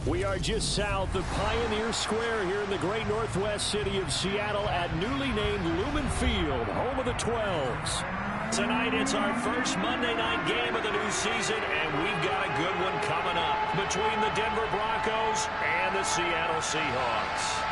We are just south of Pioneer Square here in the great northwest city of Seattle at newly named Lumen Field, home of the 12s. Tonight it's our first Monday night game of the new season, and we've got a good one coming up between the Denver Broncos and the Seattle Seahawks.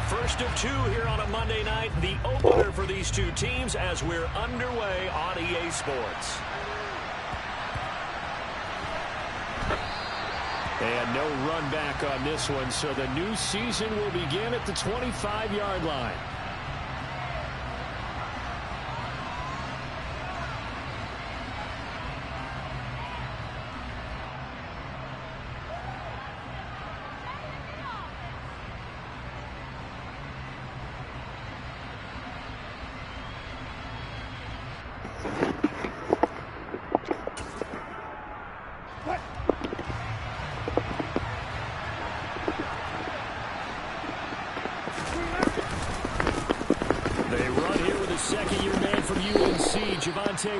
First of two here on a Monday night, the opener for these two teams as we're underway on EA Sports. And no run back on this one, so the new season will begin at the 25-yard line.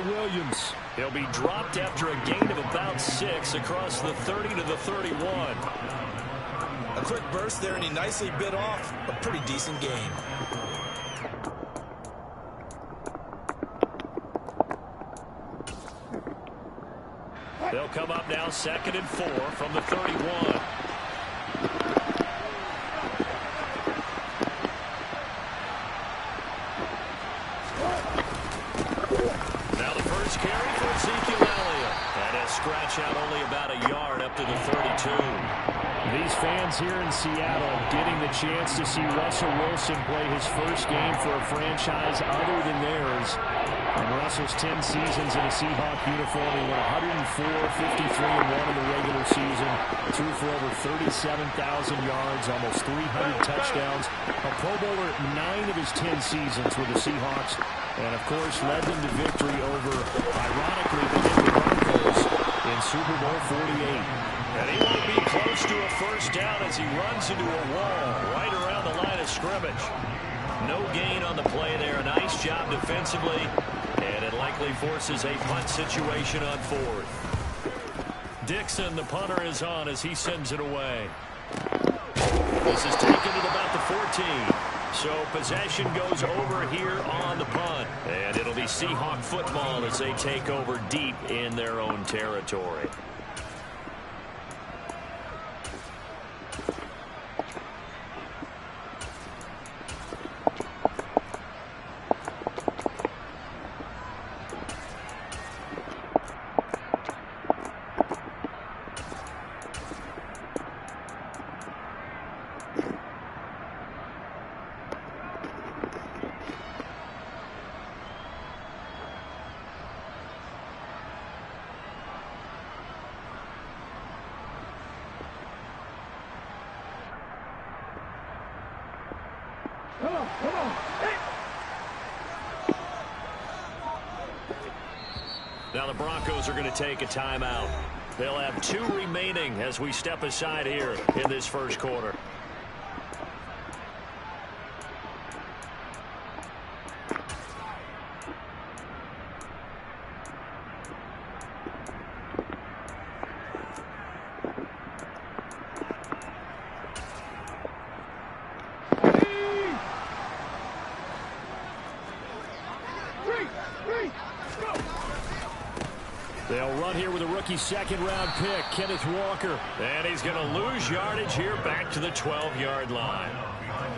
Williams. He'll be dropped after a gain of about 6 across the 30 to the 31. A quick burst there, and he nicely bit off a pretty decent gain. They'll come up now 2nd and 4 from the 31. Scratch out only about a yard up to the 32. These fans here in Seattle getting the chance to see Russell Wilson play his first game for a franchise other than theirs. And Russell's 10 seasons in a Seahawk uniform. He went 104, 53-1 in the regular season. Threw for over 37,000 yards, almost 300 touchdowns. A Pro Bowler 9 of his 10 seasons with the Seahawks. And, of course, led them to victory over, ironically, the Denver Broncos in Super Bowl 48. And he won't be close to a first down as he runs into a wall right around the line of scrimmage. No gain on the play there. A nice job defensively, and it likely forces a punt situation on 4th. Dixon, the punter, is on as he sends it away. This is taken at about the 14. So possession goes over here on the punt. And it'll be Seahawk football as they take over deep in their own territory. Now the Broncos are going to take a timeout. They'll have 2 remaining as we step aside here in this first quarter. They'll run here with a rookie second-round pick, Kenneth Walker. And he's going to lose yardage here back to the 12-yard line.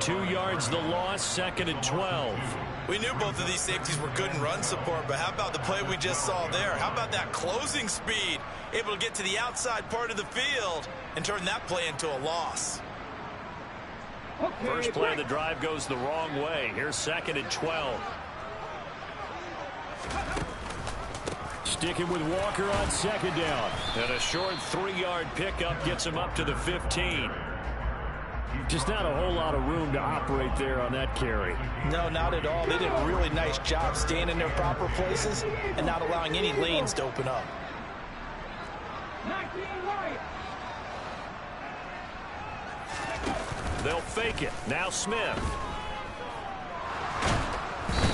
2 yards the loss, 2nd and 12. We knew both of these safeties were good in run support, but how about the play we just saw there? How about that closing speed? Able to get to the outside part of the field and turn that play into a loss. First play of the drive goes the wrong way. Here's 2nd and 12. Sticking with Walker on 2nd down. And a short 3-yard pickup gets him up to the 15. Just not a whole lot of room to operate there on that carry. No, not at all. They did a really nice job staying in their proper places and not allowing any lanes to open up. They'll fake it. Now Smith.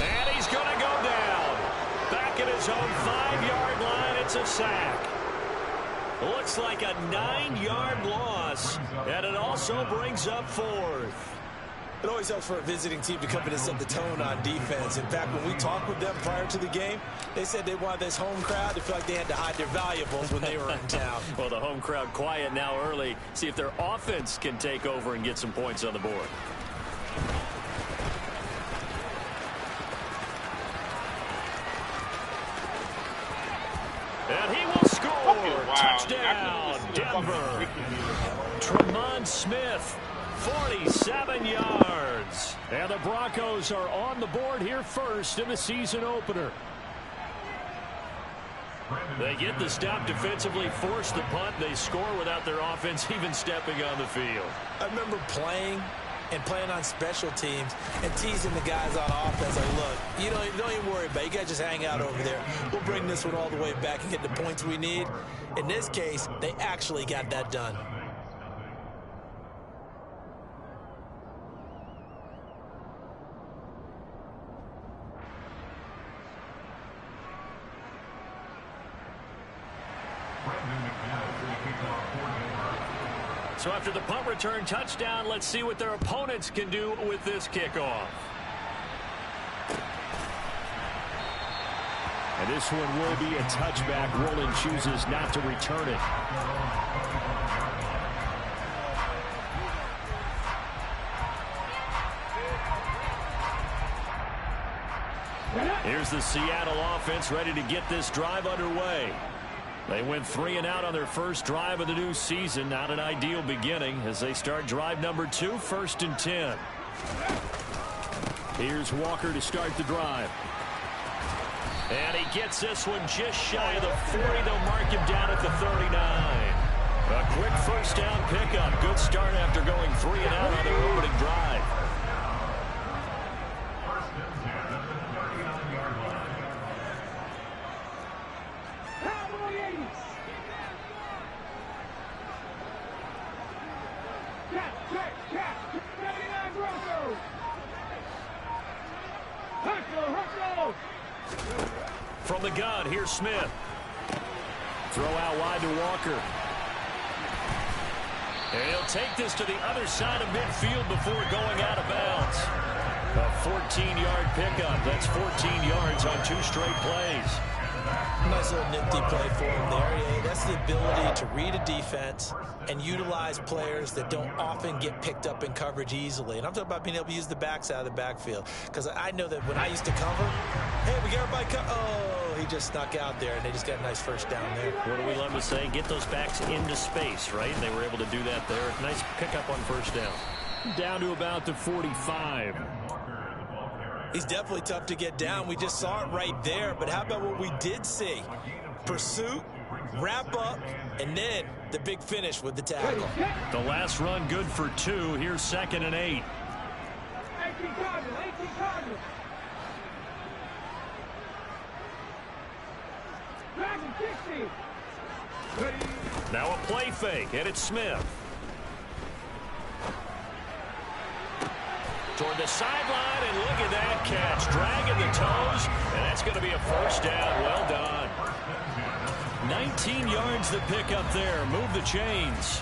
And he's going to go down. Back at his own 5-yard line, it's a sack. Looks like a 9-yard loss, and it also brings up 4th. It always helps for a visiting team to come in and set the tone on defense. In fact, when we talked with them prior to the game, they said they wanted this home crowd to feel like they had to hide their valuables when they were in town. Well, the home crowd quiet now early. See if their offense can take over and get some points on the board. And he will score. Wow. Touchdown, Denver. Tremont Smith, 47 yards. And the Broncos are on the board here first in the season opener. They get the stop defensively, force the punt. They score without their offense even stepping on the field. I remember playing on special teams and teasing the guys on offense. Like, look, you don't even worry about it. You guys just hang out over there. We'll bring this one all the way back and get the points we need. In this case, they actually got that done. So after the punt return touchdown, let's see what their opponents can do with this kickoff. And this one will be a touchback. Rowland chooses not to return it. Here's the Seattle offense ready to get this drive underway. They went 3 and out on their first drive of the new season. Not an ideal beginning as they start drive number 2, 1st and 10. Here's Walker to start the drive. And he gets this one just shy of the 40. They'll mark him down at the 39. A quick first down pickup. Good start after going 3 and out on their opening drive. From the gun, here's Smith. Throw out wide to Walker. And he'll take this to the other side of midfield before going out of bounds. A 14-yard pickup. That's 14 yards on 2 straight plays. Nice little nifty play for him there. Yeah, that's the ability to read a defense and utilize players that don't often get picked up in coverage easily. And I'm talking about being able to use the backs out of the backfield. Because I know that when I used to cover, hey, we got everybody oh, he just snuck out there, and they just got a nice first down there. What do we love to say? Get those backs into space, right? And they were able to do that there. Nice pickup on first down. Down to about the 45. He's definitely tough to get down. We just saw it right there. But how about what we did see? Pursuit, wrap up, and then the big finish with the tackle. The last run good for 2. Here's 2nd and 8. Now a play fake, and it's Smith. Toward the sideline, and look at that catch. Dragging the toes, and that's going to be a first down. Well done. 19 yards the pick up there. Move the chains.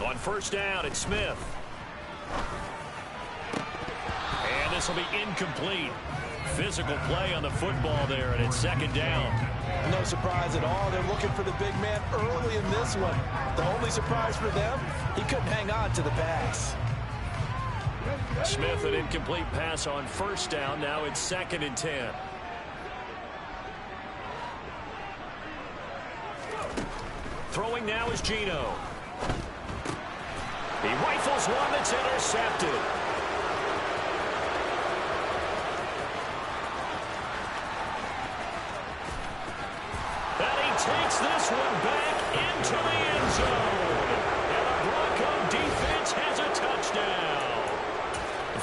On first down, it's Smith. And this will be incomplete. Physical play on the football there, and it's 2nd down. No surprise at all. They're looking for the big man early in this one. The only surprise for them, he couldn't hang on to the pass. Smith, an incomplete pass on first down. Now it's 2nd and 10. Throwing now is Geno. He rifles one that's intercepted. And he takes this one back into the end zone. And the Bronco defense has a touchdown.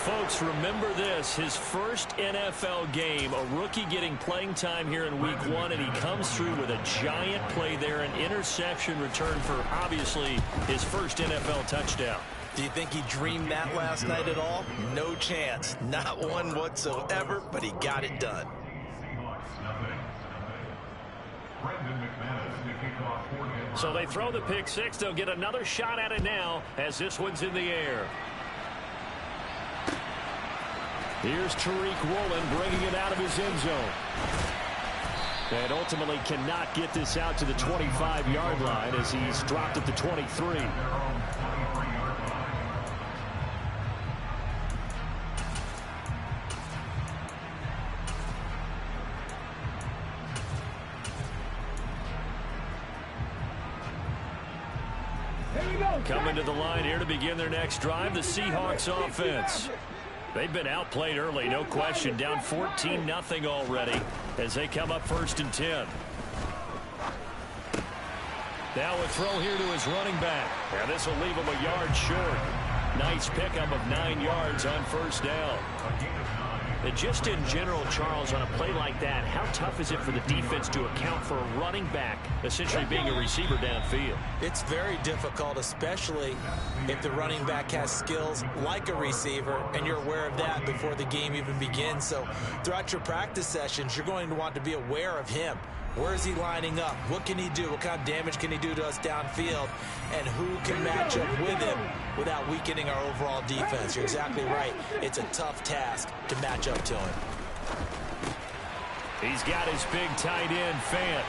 Folks, remember this, his first NFL game, a rookie getting playing time here in week 1, and he comes through with a giant play there, an interception return for, obviously, his first NFL touchdown. Do you think he dreamed that last night at all? No chance. Not one whatsoever, but he got it done. So they throw the pick six. They'll get another shot at it now as this one's in the air. Here's Tariq Woolen bringing it out of his end zone. And ultimately cannot get this out to the 25-yard line as he's dropped at the 23. Coming to the line here to begin their next drive, the Seahawks offense. They've been outplayed early, no question. Down 14-0 already as they come up 1st and 10. Now a throw here to his running back. And this will leave him a yard short. Nice pickup of 9 yards on 1st down. And just in general, Charles, on a play like that, how tough is it for the defense to account for a running back essentially being a receiver downfield? It's very difficult, especially if the running back has skills like a receiver, and you're aware of that before the game even begins. So throughout your practice sessions, you're going to want to be aware of him. Where is he lining up? What can he do? What kind of damage can he do to us downfield? And who can match up with him without weakening our overall defense? You're exactly right. It's a tough task to match up to him. He's got his big tight end, Fant.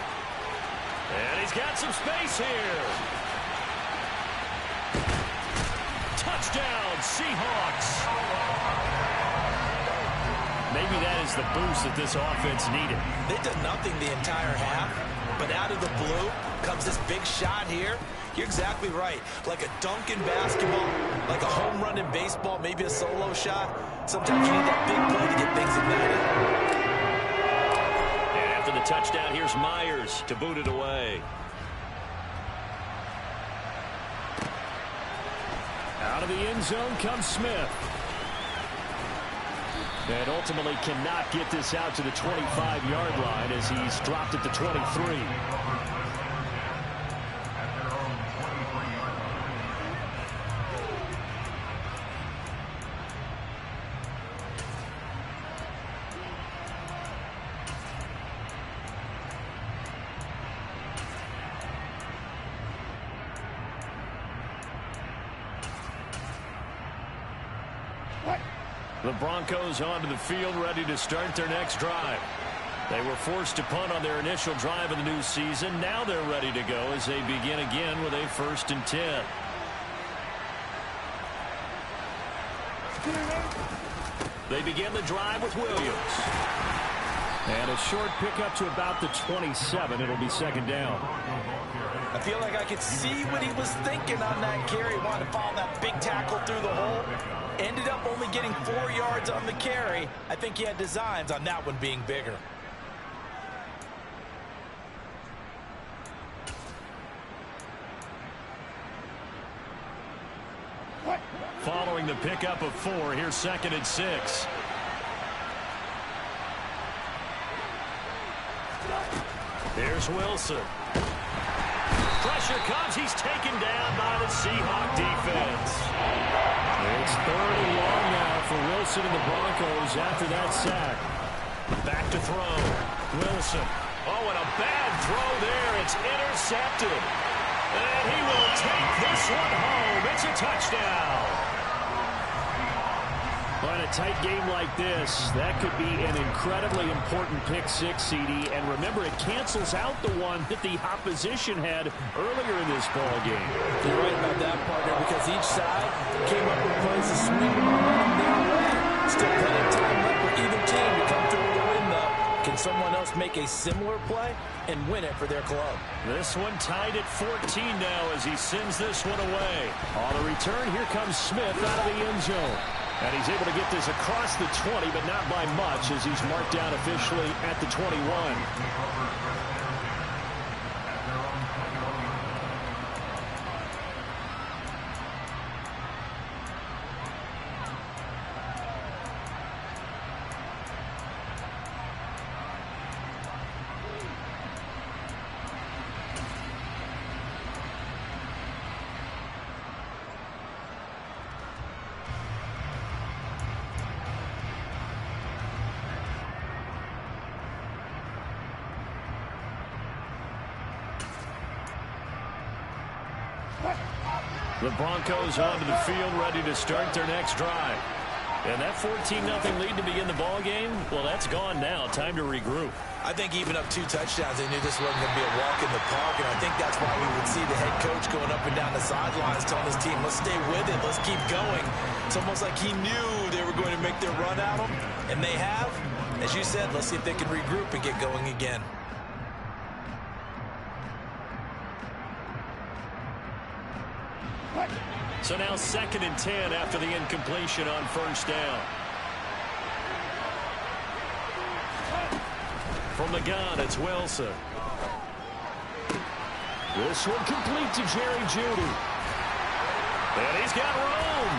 And he's got some space here. Touchdown, Seahawks. Maybe that is the boost that this offense needed. They've done nothing the entire half, but out of the blue comes this big shot here. You're exactly right. Like a dunk in basketball, like a home run in baseball, maybe a solo shot. Sometimes you need that big play to get things ignited. And after the touchdown, here's Myers to boot it away. Out of the end zone comes Smith. And ultimately cannot get this out to the 25-yard line as he's dropped at the 23. The Broncos onto the field, ready to start their next drive. They were forced to punt on their initial drive of the new season. Now they're ready to go as they begin again with a 1st and 10. They begin the drive with Williams. And a short pickup to about the 27. It'll be 2nd down. I feel like I could see what he was thinking on that carry. Wanted to follow that big tackle through the hole. Ended up only getting 4 yards on the carry. I think he had designs on that one being bigger. Following the pickup of 4, here's 2nd and 6. Here's Wilson. Pressure comes. He's taken down by the Seahawk defense. It's 3rd and long now for Wilson and the Broncos after that sack. Back to throw. Wilson. Oh, and a bad throw there. It's intercepted. And he will take this one home. It's a touchdown. On a tight game like this, that could be an incredibly important pick six, CD. And remember, it cancels out the one that the opposition had earlier in this ball game. You're right about that, partner, because each side came up with plays to swing the momentum their way. Still plenty of time left for either team to come through with a win, though. Can someone else make make a similar play and win it for their club. This one tied at 14 now as he sends this one away. On the return, here comes Smith out of the end zone. And he's able to get this across the 20, but not by much as he's marked down officially at the 21. The Broncos onto the field, ready to start their next drive. And that 14-0 lead to begin the ball game, well, that's gone now. Time to regroup. I think even up 2 touchdowns, they knew this wasn't going to be a walk in the park, and I think that's why we would see the head coach going up and down the sidelines telling his team, let's stay with it, let's keep going. It's almost like he knew they were going to make their run at him, and they have. As you said, let's see if they can regroup and get going again. So now 2nd and 10 after the incompletion on first down. From the gun, it's Wilson. This one complete to Jerry Jeudy. And he's got room.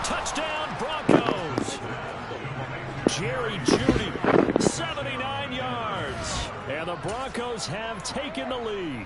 Touchdown, Broncos. Jerry Jeudy, 79 yards. And the Broncos have taken the lead.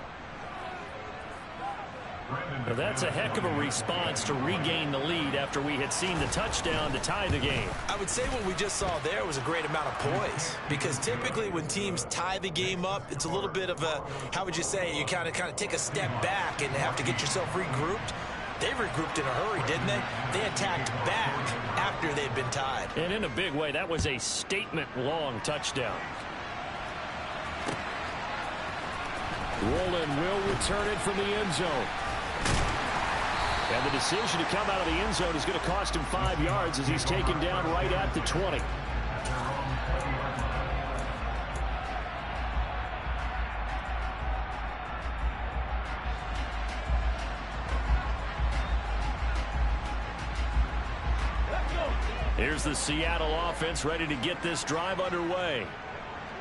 Now that's a heck of a response to regain the lead after we had seen the touchdown to tie the game. I would say what we just saw there was a great amount of poise, because typically when teams tie the game up, it's a little bit of a, how would you say, you kind of take a step back and have to get yourself regrouped. They regrouped in a hurry, didn't they? They attacked back after they'd been tied. And in a big way, that was a statement-long touchdown. Roland will return it from the end zone. And the decision to come out of the end zone is going to cost him 5 yards as he's taken down right at the 20. Here's the Seattle offense ready to get this drive underway.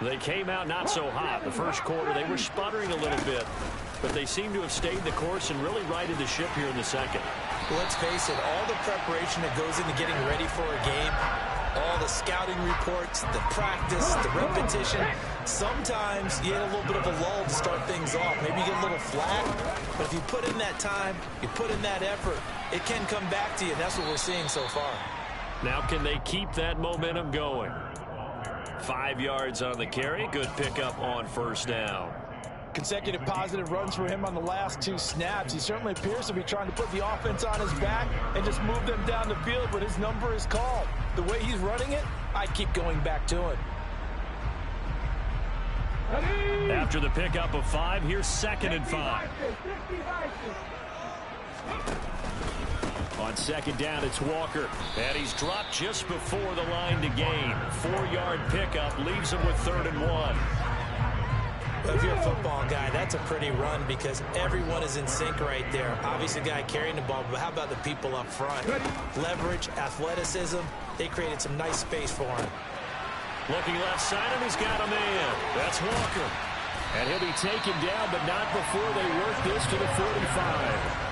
They came out not so hot. The first quarter, they were sputtering a little bit, but they seem to have stayed the course and really righted the ship here in the second. Well, let's face it, all the preparation that goes into getting ready for a game, all the scouting reports, the practice, the repetition, sometimes you get a little bit of a lull to start things off. Maybe you get a little flat, but if you put in that time, you put in that effort, it can come back to you, and that's what we're seeing so far. Now can they keep that momentum going? 5 yards on the carry. Good pickup on first down. Consecutive positive runs for him on the last 2 snaps. He certainly appears to be trying to put the offense on his back and just move them down the field when his number is called. The way he's running it, I keep going back to him. After the pickup of 5, here's 2nd and 5. On 2nd down, it's Walker. And he's dropped just before the line to gain. 4-yard pickup leaves him with 3rd and 1. Well, if you're a football guy, that's a pretty run because everyone is in sync right there. Obviously, the guy carrying the ball, but how about the people up front? Leverage, athleticism, they created some nice space for him. Looking left side, and he's got a man. That's Walker. And he'll be taken down, but not before they work this to the 45.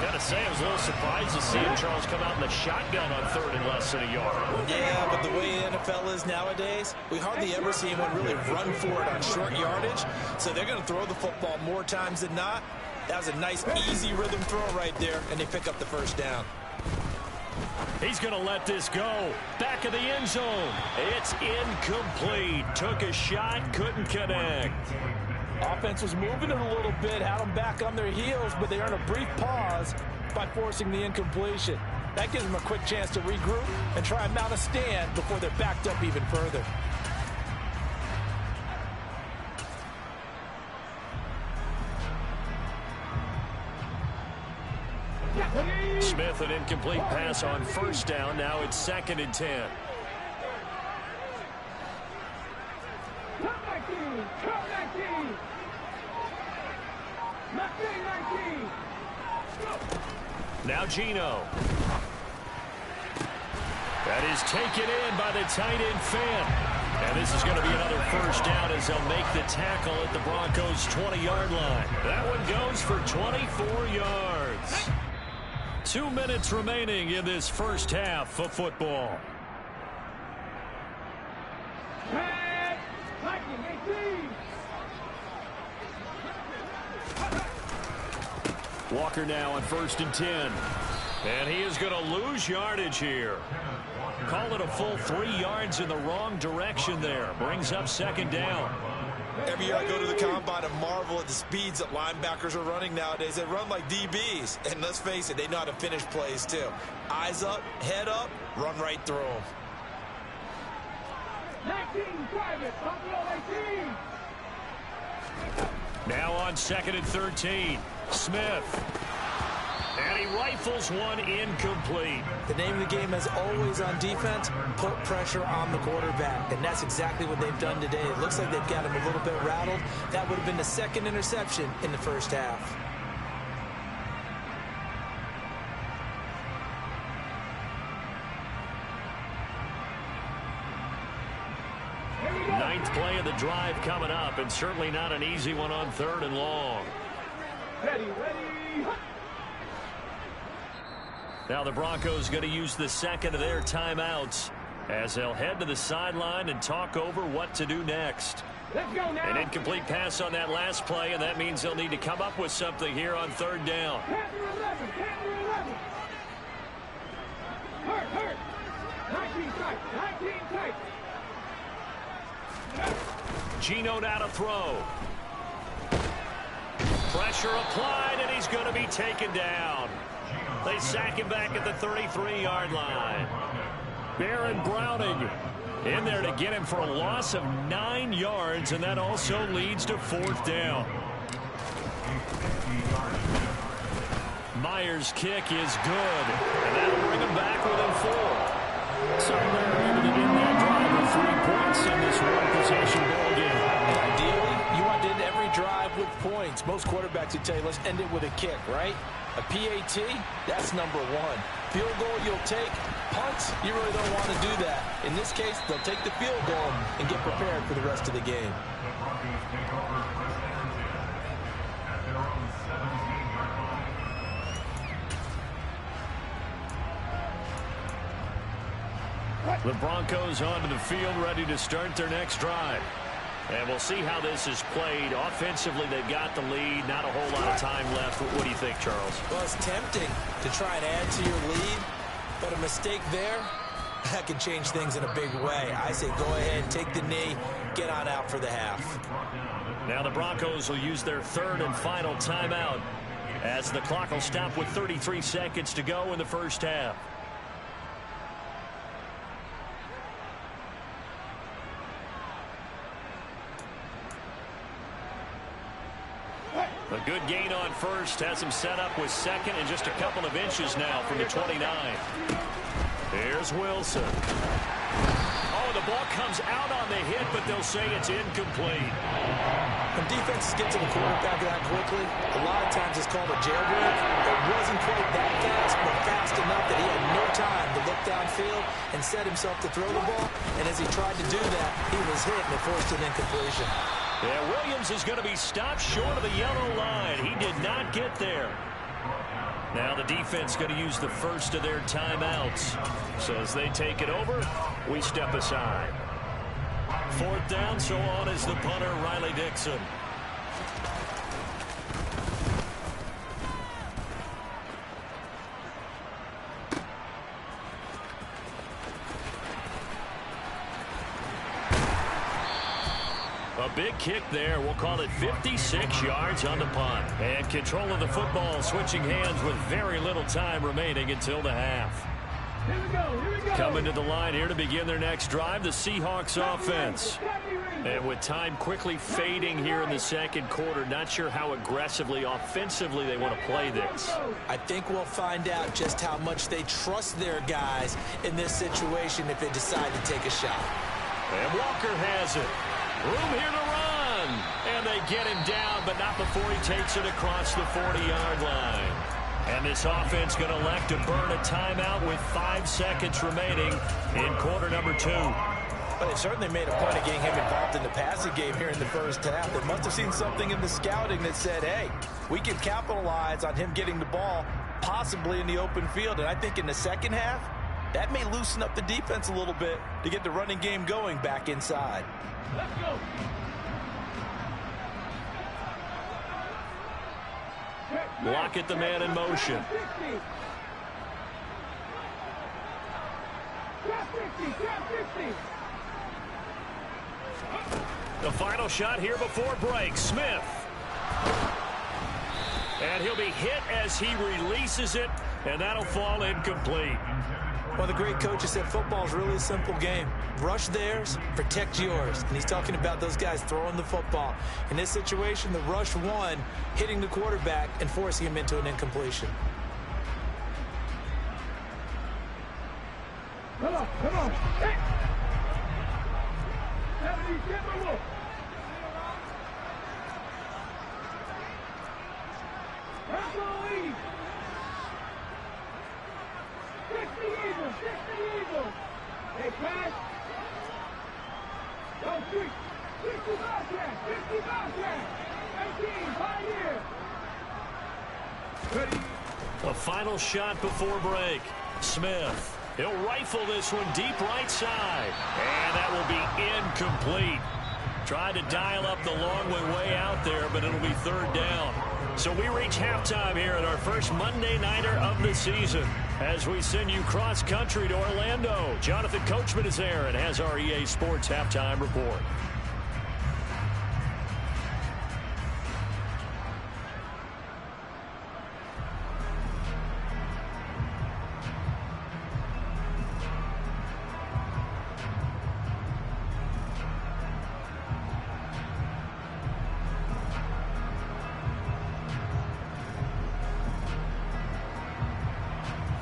Gotta say, I was a little surprised to see Charles come out in the shotgun on 3rd and less than a yard. Yeah, but the way the NFL is nowadays, we hardly ever see anyone really run for it on short yardage. So they're going to throw the football more times than not. That was a nice, easy rhythm throw right there, and they pick up the first down. He's going to let this go. Back of the end zone. It's incomplete. Took a shot, couldn't connect. Offense was moving it a little bit, had them back on their heels, but they earned a brief pause by forcing the incompletion. That gives them a quick chance to regroup and try and mount a stand before they're backed up even further. Smith, an incomplete pass on first down. Now it's 2nd and 10. Now Gino. That is taken in by the tight end Fant. And this is going to be another first down as they'll make the tackle at the Broncos' 20-yard line. That one goes for 24 yards. 2 minutes remaining in this first half of football. Walker now on 1st and 10. And he is going to lose yardage here. Call it a full 3 yards in the wrong direction there. Brings up 2nd down. Every year I go to the combine and marvel at the speeds that linebackers are running nowadays. They run like DBs. And let's face it, they know how to finish plays too. Eyes up, head up, run right through them. 19 private, now on 2nd and 13. Smith. And he rifles one incomplete. The name of the game is always on defense, put pressure on the quarterback. And that's exactly what they've done today. It looks like they've got him a little bit rattled. That would have been the 2nd interception in the first half. Ninth play of the drive coming up, and certainly not an easy one on 3rd and long. Ready. Now the Broncos going to use the 2nd of their timeouts as they'll head to the sideline and talk over what to do next. Let's go now. An incomplete pass on that last play, and that means they'll need to come up with something here on 3rd down. Panther 11. Hurt. 19 tight. Gino now to throw. Pressure applied, and he's going to be taken down. They sack him back at the 33-yard line. Baron Browning in there to get him for a loss of 9 yards, and that also leads to 4th down. Myers' kick is good, and that'll bring him back within 4. So they're able to get that drive with 3 points in this one-possession ball game. And ideally, you want to end every drive with points. Most quarterbacks would tell you, let's end it with a kick, right? A PAT, that's number 1. Field goal you'll take. Punts, you really don't want to do that. In this case, they'll take the field goal and get prepared for the rest of the game. The Broncos onto the field, ready to start their next drive. And we'll see how this is played. Offensively, they've got the lead. Not a whole lot of time left. What do you think, Charles? Well, it's tempting to try and add to your lead, but a mistake there, that can change things in a big way. I say go ahead, take the knee, get on out for the half. Now the Broncos will use their 3rd and final timeout as the clock will stop with 33 seconds to go in the first half. A good gain on first has him set up with 2nd and just a couple of inches now from the 29. Here's Wilson. Oh, the ball comes out on the hit, but they'll say it's incomplete. When defenses get to the quarterback that quickly, a lot of times it's called a jailbreak. It wasn't quite that fast, but fast enough that he had no time to look downfield and set himself to throw the ball. And as he tried to do that, he was hit and it forced an incompletion. Yeah, Williams is going to be stopped short of the yellow line. He did not get there. Now the defense going to use the first of their timeouts. So as they take it over, we step aside. 4th down, so on is the punter, Riley Dixon. A big kick there. We'll call it 56 yards on the punt. And control of the football switching hands with very little time remaining until the half. Here we go. Here we go. Coming to the line here to begin their next drive, the Seahawks offense. And with time quickly fading here in the second quarter, not sure how aggressively, offensively they want to play this. I think we'll find out just how much they trust their guys in this situation if they decide to take a shot. And Walker has it. Room here to run. And they get him down, but not before he takes it across the 40-yard line. And this offense going to elect to burn a timeout with 5 seconds remaining in quarter number 2. But they certainly made a point of getting him involved in the passing game here in the first half. They must have seen something in the scouting that said, hey, we can capitalize on him getting the ball possibly in the open field. And I think in the second half, that may loosen up the defense a little bit to get the running game going back inside. Let's go. Lockett the man in motion. The final shot here before break. Smith. And he'll be hit as he releases it, and that'll fall incomplete. Well, the great coach said football is really a simple game. Rush theirs, protect yours. And he's talking about those guys throwing the football. In this situation, the rush won, hitting the quarterback and forcing him into an incompletion. Come on, come on. Hey. 77 Wolf. That's all lead. 60 Eagles, 60 Eagles. Hey, pass. Go, 60 Bobcats, 60 Bobcats. 18, Pioneer. Ready. A final shot before break. Smith. He'll rifle this one deep right side. And that will be incomplete. Tried to dial up the long way out there, but it'll be third down. So we reach halftime here at our first Monday Nighter of the season as we send you cross-country to Orlando. Jonathan Coachman is there and has our EA Sports Halftime Report.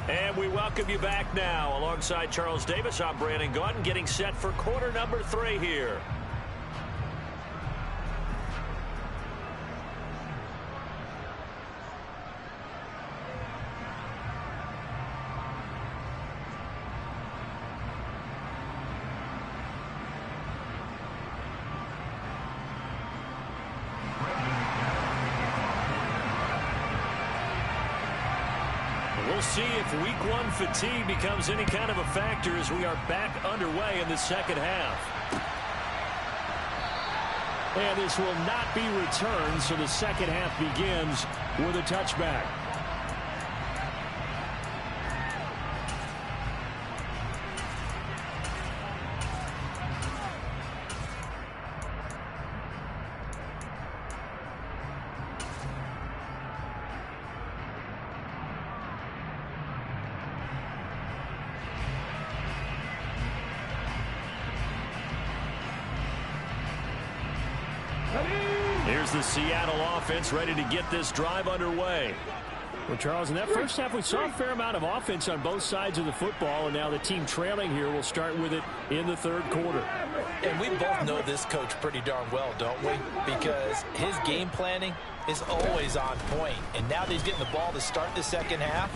And we welcome you back now. Alongside Charles Davis, I'm Brandon Gaudin, getting set for quarter number 3 here. We'll see if week 1 fatigue becomes any kind of a factor as we are back underway in the second half. And this will not be returned, so the second half begins with a touchback. Here's the Seattle offense ready to get this drive underway. Well, Charles, in that first half, we saw a fair amount of offense on both sides of the football, and now the team trailing here will start with it in the third quarter. And we both know this coach pretty darn well, don't we? Because his game planning is always on point. And now that he's getting the ball to start the second half,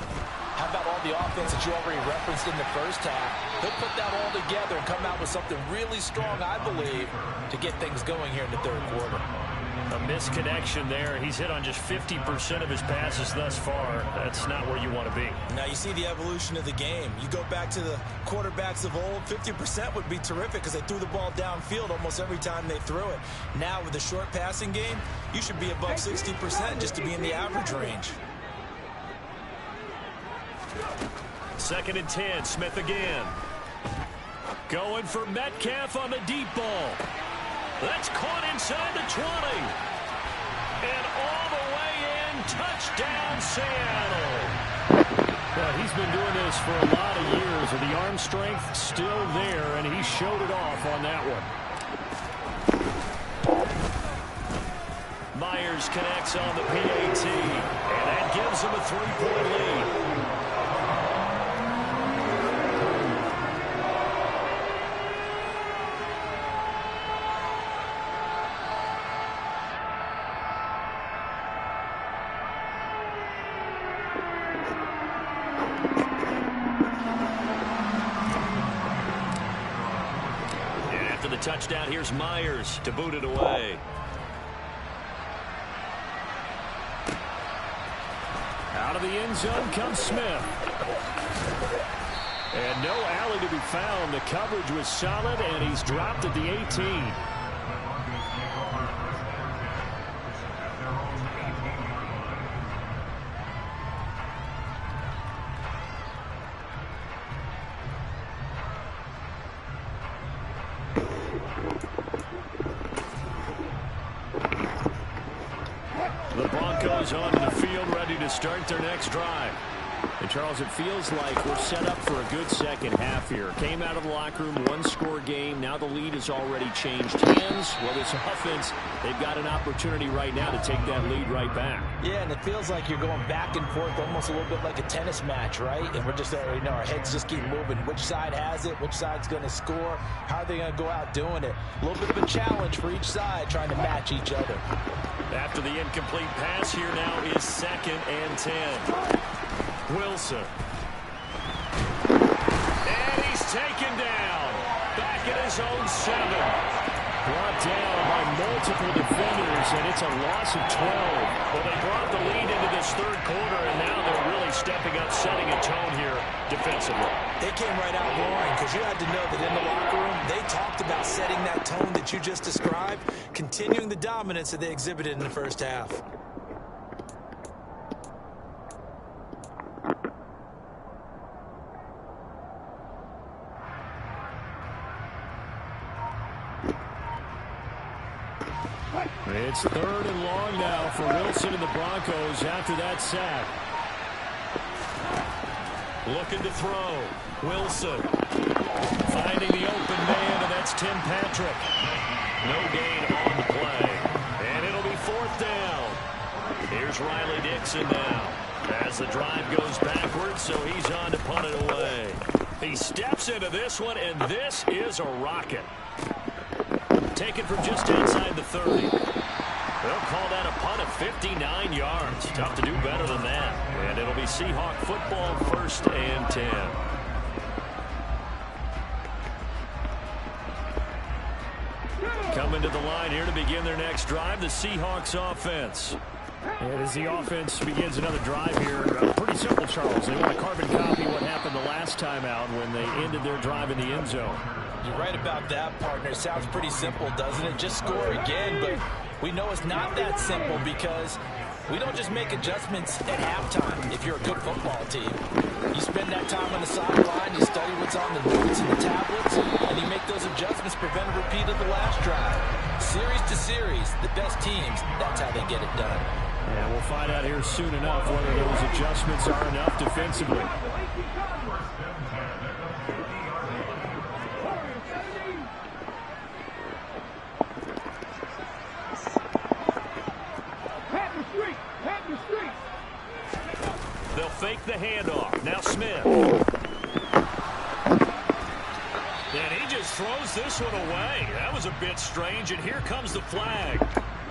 how about all the offense that you already referenced in the first half? He'll put that all together and come out with something really strong, I believe, to get things going here in the third quarter. A misconnection there. He's hit on just 50% of his passes thus far. That's not where you want to be. Now you see the evolution of the game. You go back to the quarterbacks of old, 50% would be terrific because they threw the ball downfield almost every time they threw it. Now with the short passing game, you should be above 60% just to be in the average range. 2nd and 10. Smith again. Going for Metcalf on the deep ball. That's caught inside the 20. And all the way in. Touchdown, Seattle. Well, he He's been doing this for a lot of years, and the arm strength still there, and he showed it off on that one. Myers connects on the PAT, and that gives him a 3-point lead. And after the touchdown, here's Myers to boot it away. Out of the end zone comes Smith. And no alley to be found. The coverage was solid, and he's dropped at the 18. The Broncos onto the field, ready to start their next drive. And, Charles, it feels like we're set up for a good second half here. Came out of the locker room, one-score game. Now the lead has already changed hands. Well, this offense, they've got an opportunity right now to take that lead right back. Yeah, and it feels like you're going back and forth almost a little bit like a tennis match, right? And we're just, our heads just keep moving. Which side has it? Which side's going to score? How are they going to go out doing it? A little bit of a challenge for each side trying to match each other. After the incomplete pass, here now is 2nd and 10. Wilson. And he's taken down. Back at his own 7. Brought down by multiple defenders, and it's a loss of 12. Well, they brought the lead into this third quarter, and now they're really stepping up, setting a tone here defensively. They came right out roaring because you had to know that in the locker room, they talked about setting that tone that you just described, continuing the dominance that they exhibited in the first half. It's 3rd and long now for Wilson and the Broncos after that sack. Looking to throw. Wilson finding the open man, and that's Tim Patrick. No gain on the play. And it'll be 4th down. Here's Riley Dixon now. As the drive goes backwards, so he's on to punt it away. He steps into this one, and this is a rocket. Taken from just outside the 30. They'll call that a punt of 59 yards. Tough to do better than that. And it'll be Seahawk football, 1st and 10. Coming to the line here to begin their next drive, the Seahawks offense. And as the offense begins another drive here, pretty simple, Charles. They want to carbon copy what happened the last time out when they ended their drive in the end zone. You're right about that, partner. It sounds pretty simple, doesn't it? Just score again, but we know it's not that simple because we don't just make adjustments at halftime if you're a good football team. You spend that time on the sideline, you study what's on the notes and the tablets, and you make those adjustments, prevent a repeat of the last drive. Series to series, the best teams, that's how they get it done. And we'll find out here soon enough whether those adjustments are enough defensively. They'll fake the handoff. Now Smith. And he just throws this one away. That was a bit strange, and here comes the flag.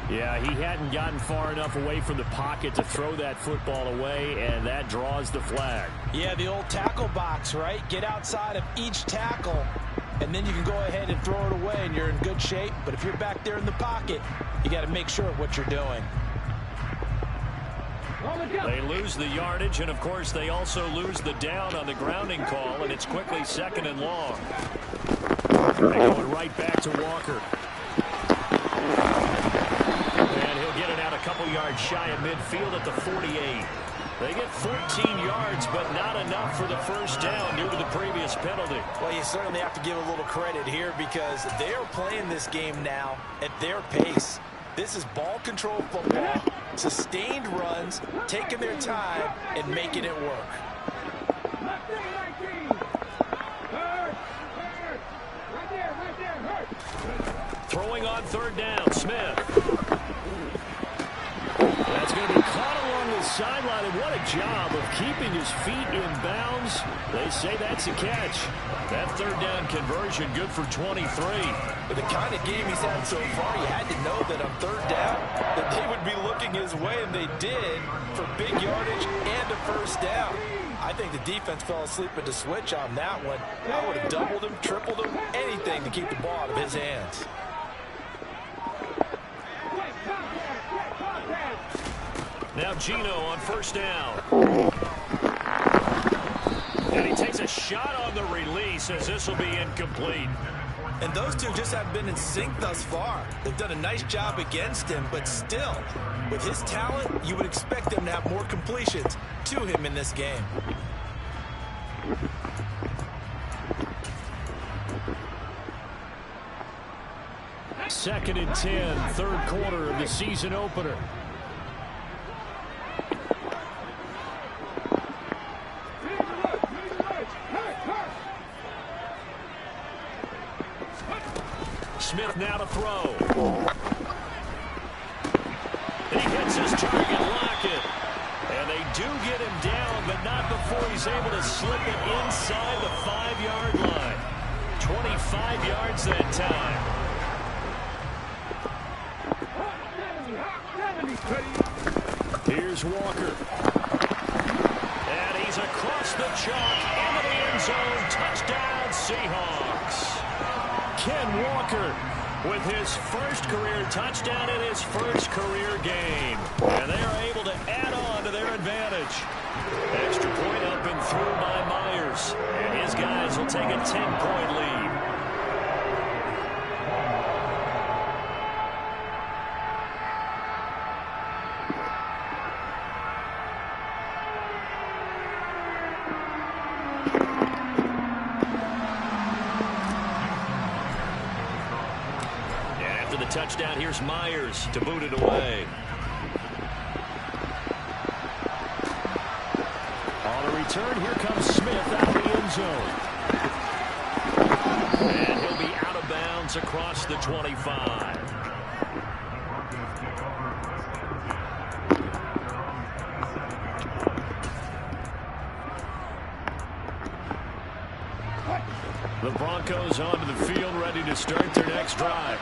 Yeah, he hadn't gotten far enough away from the pocket to throw that football away, and that draws the flag. Yeah, the old tackle box, right? Get outside of each tackle, and then you can go ahead and throw it away, and you're in good shape. But if you're back there in the pocket, you got to make sure of what you're doing. They lose the yardage, and, of course, they also lose the down on the grounding call, and it's quickly 2nd and long. They're going right back to Walker. And he'll get it out a couple yards shy of midfield at the 48. They get 14 yards, but not enough for the first down due to the previous penalty. Well, you certainly have to give a little credit here because they're playing this game now at their pace. This is ball control football, sustained runs, taking their time, and making it work. Throwing on third down, Smith. That's going to be caught along the sideline, and what a job of keeping his feet in bounds. They say that's a catch. That third down conversion good for 23. With the kind of game he's had so far, you had to know that on third down that they would be looking his way, and they did, for big yardage and a first down. I think the defense fell asleep at the switch on that one. I would have doubled him, tripled him, anything to keep the ball out of his hands. Now Gino on first down. And he takes a shot on the release as this will be incomplete. And those two just haven't been in sync thus far. They've done a nice job against him, but still, with his talent, you would expect them to have more completions to him in this game. Second and 10, third quarter of the season opener. Smith now to throw. He hits his target, Lockett. And they do get him down, but not before he's able to slip it inside the 5-yard line. 25 yards that time. Here's Walker. And he's across the chalk into the end zone. Touchdown, Seahawks. Ken Walker with his first career touchdown in his first career game. And they are able to add on to their advantage. Extra point up and through by Myers. And his guys will take a 10-point lead. Touchdown, here's Myers to boot it away. On the return, here comes Smith out of the end zone. And he'll be out of bounds across the 25. The Broncos onto the field, ready to start their next drive.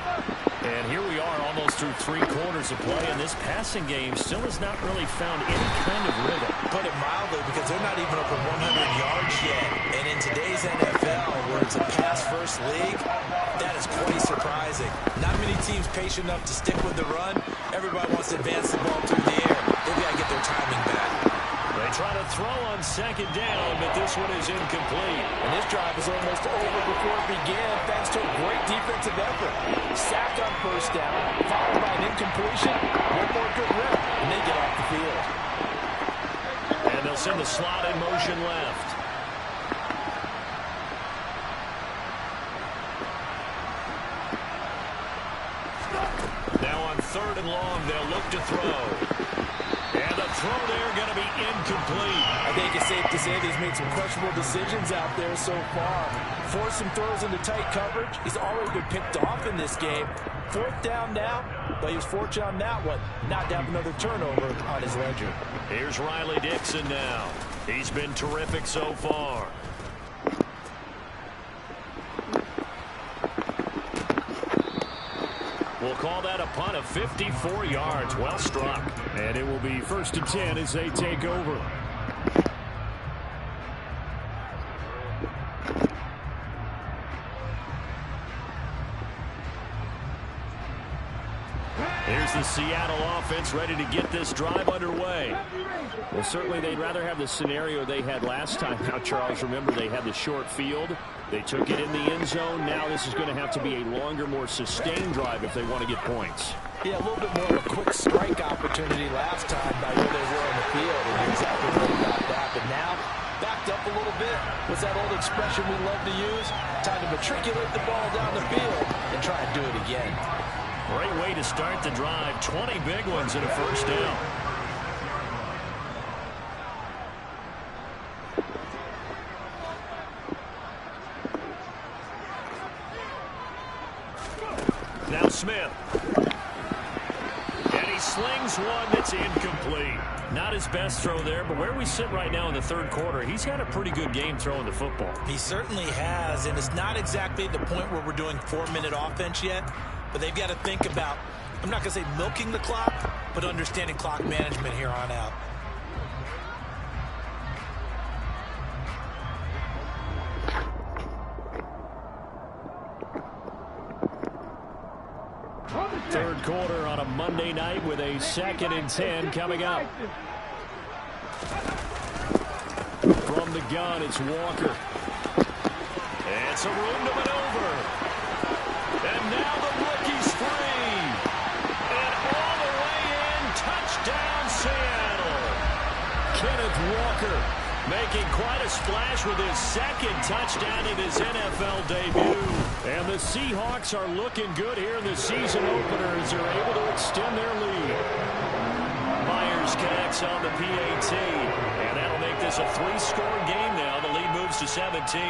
And here we are almost through 3 quarters of play, and this passing game still has not really found any kind of rhythm. Put it mildly, because they're not even over 100 yards yet. And in today's NFL, where it's a pass-first league, that is quite surprising. Not many teams patient enough to stick with the run. Everybody wants to advance the ball through the air. They've got to get their timing back. They try to throw on second down, but this one is incomplete. And this drive was almost over before it began, thanks to a great defensive effort. Sack on first down, followed by an incompletion, one more good rip, and they get off the field. And they'll send the slot in motion left. Now on third and long, they'll look to throw. And the throw there going to be incomplete. I think it's safe to say that he's made some questionable decisions out there so far. Forced some throws into tight coverage. He's already been picked off in this game. Fourth down now, but he was fortunate on that one not to have another turnover on his ledger. Here's Riley Dixon now. He's been terrific so far. We'll call that a punt of 54 yards. Well struck. And it will be 1st and 10 as they take over. Here's the Seattle offense ready to get this drive underway. Well, certainly they'd rather have the scenario they had last time. Now, Charles, remember they had the short field. They took it in the end zone. Now this is going to have to be a longer, more sustained drive if they want to get points. Yeah, a little bit more of a quick strike opportunity last time by where they were on the field, and you're exactly right about that. But now, backed up a little bit. What's that old expression we love to use? Time to matriculate the ball down the field and try and do it again. Great way to start the drive. 20 big ones and a first down. Smith. And he slings one that's incomplete. Not his best throw there, but where we sit right now in the third quarter, he's had a pretty good game throwing the football. He certainly has, and it's not exactly the point where we're doing 4-minute offense yet, but they've got to think about, I'm not going to say milking the clock, but understanding clock management here on out. Third quarter on a Monday night with a 2nd and 10 coming up. From the gun, it's Walker. It's a room to maneuver. And now the rookie's free. And all the way in, touchdown Seattle. Kenneth Walker making quite a splash with his 2nd touchdown in his NFL debut. And the Seahawks are looking good here in the season opener as they're able to extend their lead. Myers connects on the PAT. And that'll make this a 3-score game now. The lead moves to 17.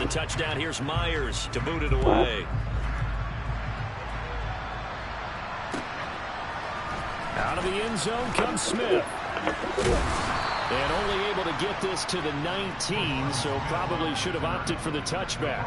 Touchdown, here's Myers to boot it away. Out of the end zone comes Smith. And only able to get this to the 19, so probably should have opted for the touchback.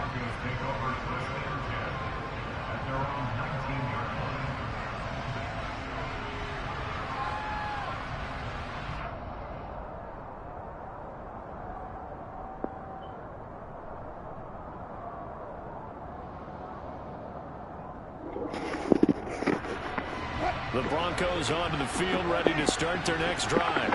The Broncos onto the field, ready to start their next drive.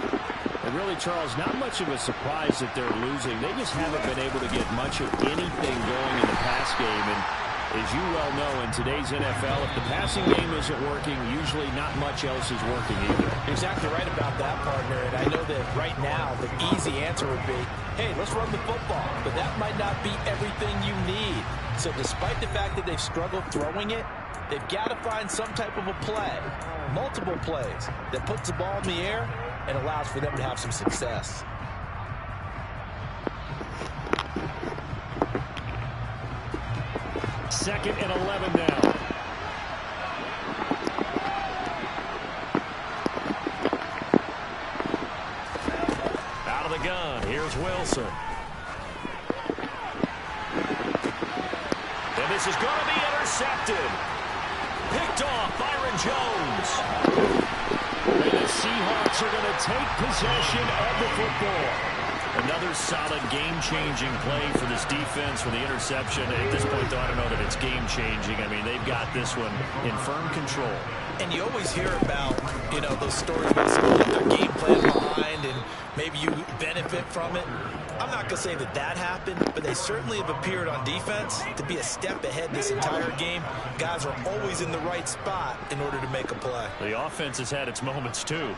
And really, Charles, not much of a surprise that they're losing. They just haven't been able to get much of anything going in the pass game. And as you well know, in today's NFL, if the passing game isn't working, usually not much else is working either. You're exactly right about that, partner. And I know that right now the easy answer would be, hey, let's run the football. But that might not be everything you need. So despite the fact that they've struggled throwing it, they've got to find some type of a play, multiple plays, that puts the ball in the air and allows for them to have some success. Second and 11 now. Out of the gun, here's Wilson. And this is going to be intercepted. Picked off Byron Jones. And the Seahawks are going to take possession of the football. Another solid game-changing play for this defense for the interception. At this point, though, I don't know that it's game-changing. I mean, they've got this one in firm control. And you always hear about, you know, those stories about someone with their game plan behind and maybe you benefit from it. I'm not going to say that that happened, but they certainly have appeared on defense to be a step ahead this entire game. Guys are always in the right spot in order to make a play. The offense has had its moments, too.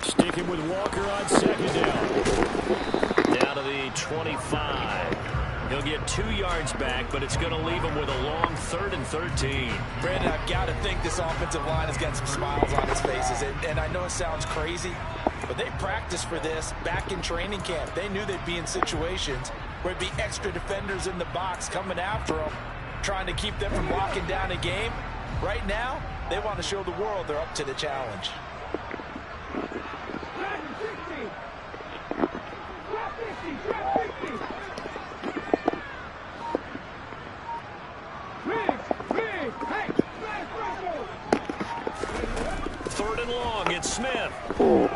Sticking with Walker on 2nd down. Down to the 25. He'll get 2 yards back, but it's going to leave him with a long 3rd and 13. Brandon, I've got to think this offensive line has got some smiles on its faces. And I know it sounds crazy, but they practiced for this back in training camp. They knew they'd be in situations where it'd be extra defenders in the box coming after them, trying to keep them from locking down a game. Right now, they want to show the world they're up to the challenge. Third and long, it's Smith. And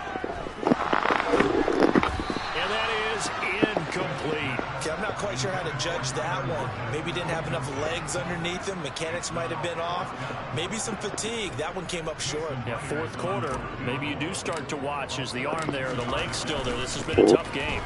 that is incomplete. Okay, I'm not quite sure how to judge that one. Maybe didn't have enough legs underneath him. Mechanics might have been off. Maybe some fatigue. That one came up short. Yeah, fourth quarter. Maybe you do start to watch as the arm there, the leg's still there. This has been a tough game.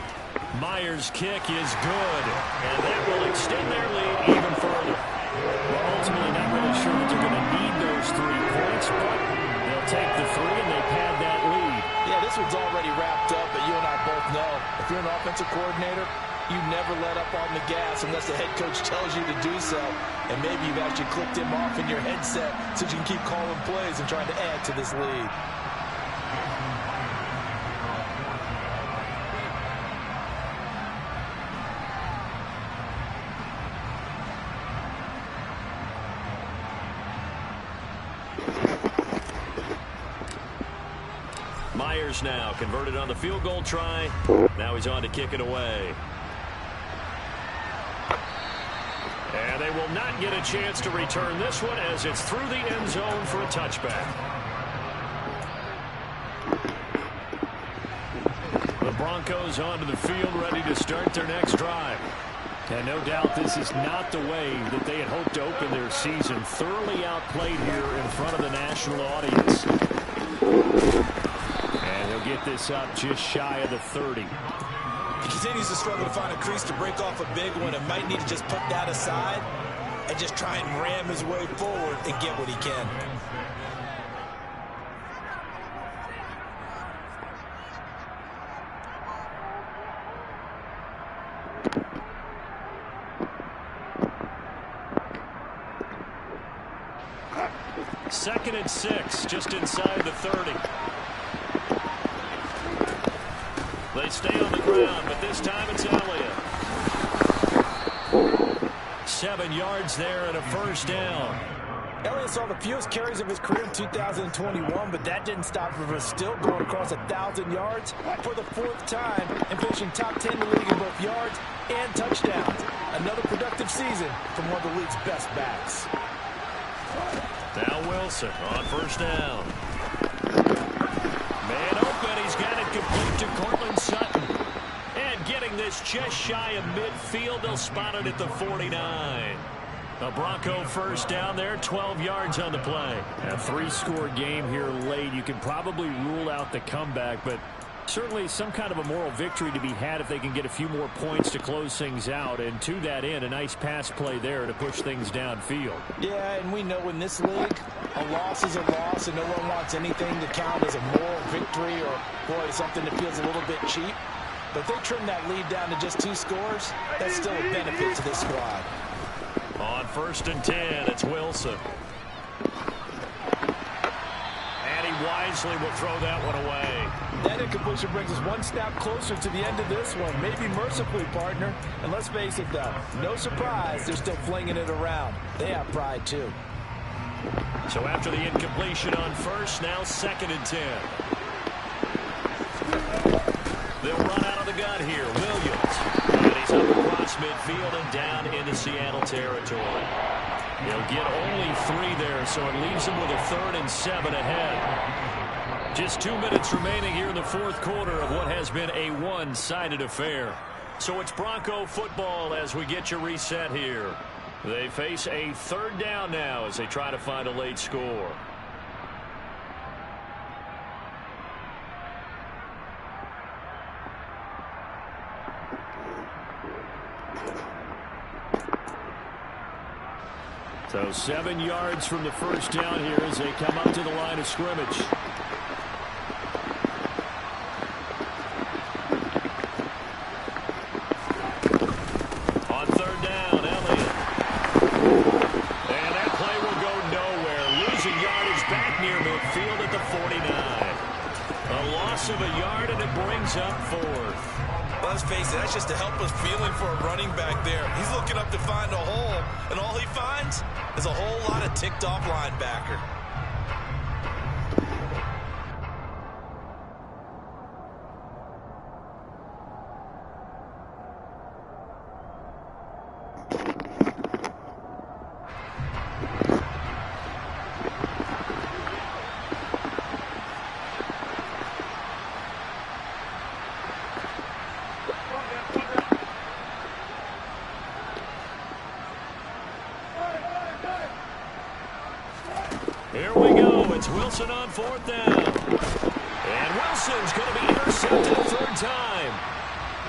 Myers' kick is good. And that will extend their lead even further. Mahomes ultimately not really sure that they're going to need those 3 points, but they'll take the 3 and they pad that lead. Yeah, this one's already wrapped up, but you and I both know if you're an offensive coordinator, you never let up on the gas unless the head coach tells you to do so. And maybe you've actually clicked him off in your headset so you can keep calling plays and trying to add to this lead. Myers now converted on the field goal try. Now he's on to kick it away. And they will not get a chance to return this one as it's through the end zone for a touchback. The Broncos onto the field ready to start their next drive. And no doubt this is not the way that they had hoped to open their season. Thoroughly outplayed here in front of the national audience. And he'll get this up just shy of the 30. He continues to struggle to find a crease to break off a big one and might need to just put that aside and just try and ram his way forward and get what he can. Second and 6, just inside the 30. They stay on the ground, but this time it's Elliott. 7 yards there and a first down. Elliott saw the fewest carries of his career in 2021, but that didn't stop him from still going across 1,000 yards for the 4th time and finishing top 10 in the league in both yards and touchdowns. Another productive season from one of the league's best backs. Now Wilson on first down. Man open, he's got it complete to Cortland Sutton. And getting this just shy of midfield, they'll spot it at the 49. A Bronco first down there, 12 yards on the play. A 3-score game here late. You can probably rule out the comeback, but certainly some kind of a moral victory to be had if they can get a few more points to close things out. And to that end, a nice pass play there to push things downfield. Yeah, and we know in this league, a loss is a loss, and no one wants anything to count as a moral victory or, boy, something that feels a little bit cheap. But if they trim that lead down to just 2 scores, that's still a benefit to this squad. On first and 10, it's Wilson. And he wisely will throw that one away. That incompletion brings us one snap closer to the end of this one. Maybe mercifully, partner. And let's face it, though, no surprise, they're still flinging it around. They have pride, too. So after the incompletion on first, now second and 10. They'll run out of the gun here. Williams. And he's up across midfield and down into Seattle territory. He'll get only 3 there, so it leaves him with a 3rd and 7 ahead. Just 2 minutes remaining here in the 4th quarter of what has been a one-sided affair. So it's Bronco football as we get you reset here. They face a 3rd down now as they try to find a late score. So 7 yards from the first down here as they come up to the line of scrimmage. On 3rd down, Elliott. And that play will go nowhere. Losing yardage back near midfield at the 49. A loss of a yard, and it brings up 4th. Let's face it, that's just a helpless feeling for a running back there. He's looking up to find a hole, and all he finds is a whole lot of ticked-off linebacker. Here we go. It's Wilson on 4th down. And Wilson's going to be intercepted a 3rd time.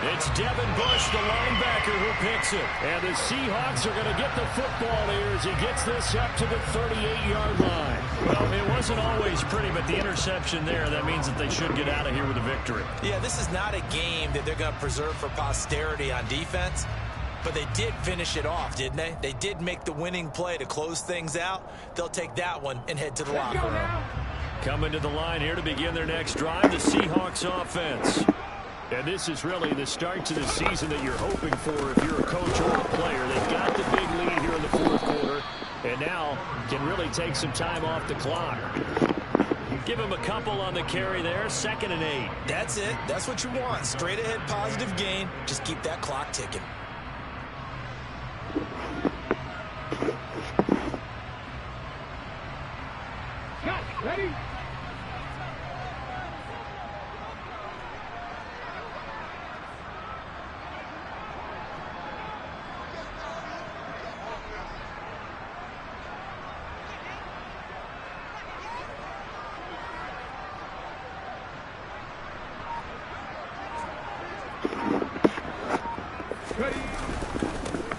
It's Devin Bush, the linebacker, who picks it. And the Seahawks are going to get the football here as he gets this up to the 38-yard line. Well, it wasn't always pretty, but the interception there, that means that they should get out of here with a victory. Yeah, this is not a game that they're going to preserve for posterity on defense, but they did finish it off, didn't they? They did make the winning play to close things out. They'll take that one and head to the locker room. Coming to the line here to begin their next drive, the Seahawks offense. And this is really the start to the season that you're hoping for if you're a coach or a player. They've got the big lead here in the fourth quarter, and now can really take some time off the clock. Give him a couple on the carry there, 2nd and 8. That's it. That's what you want. Straight ahead positive gain. Just keep that clock ticking. Ready?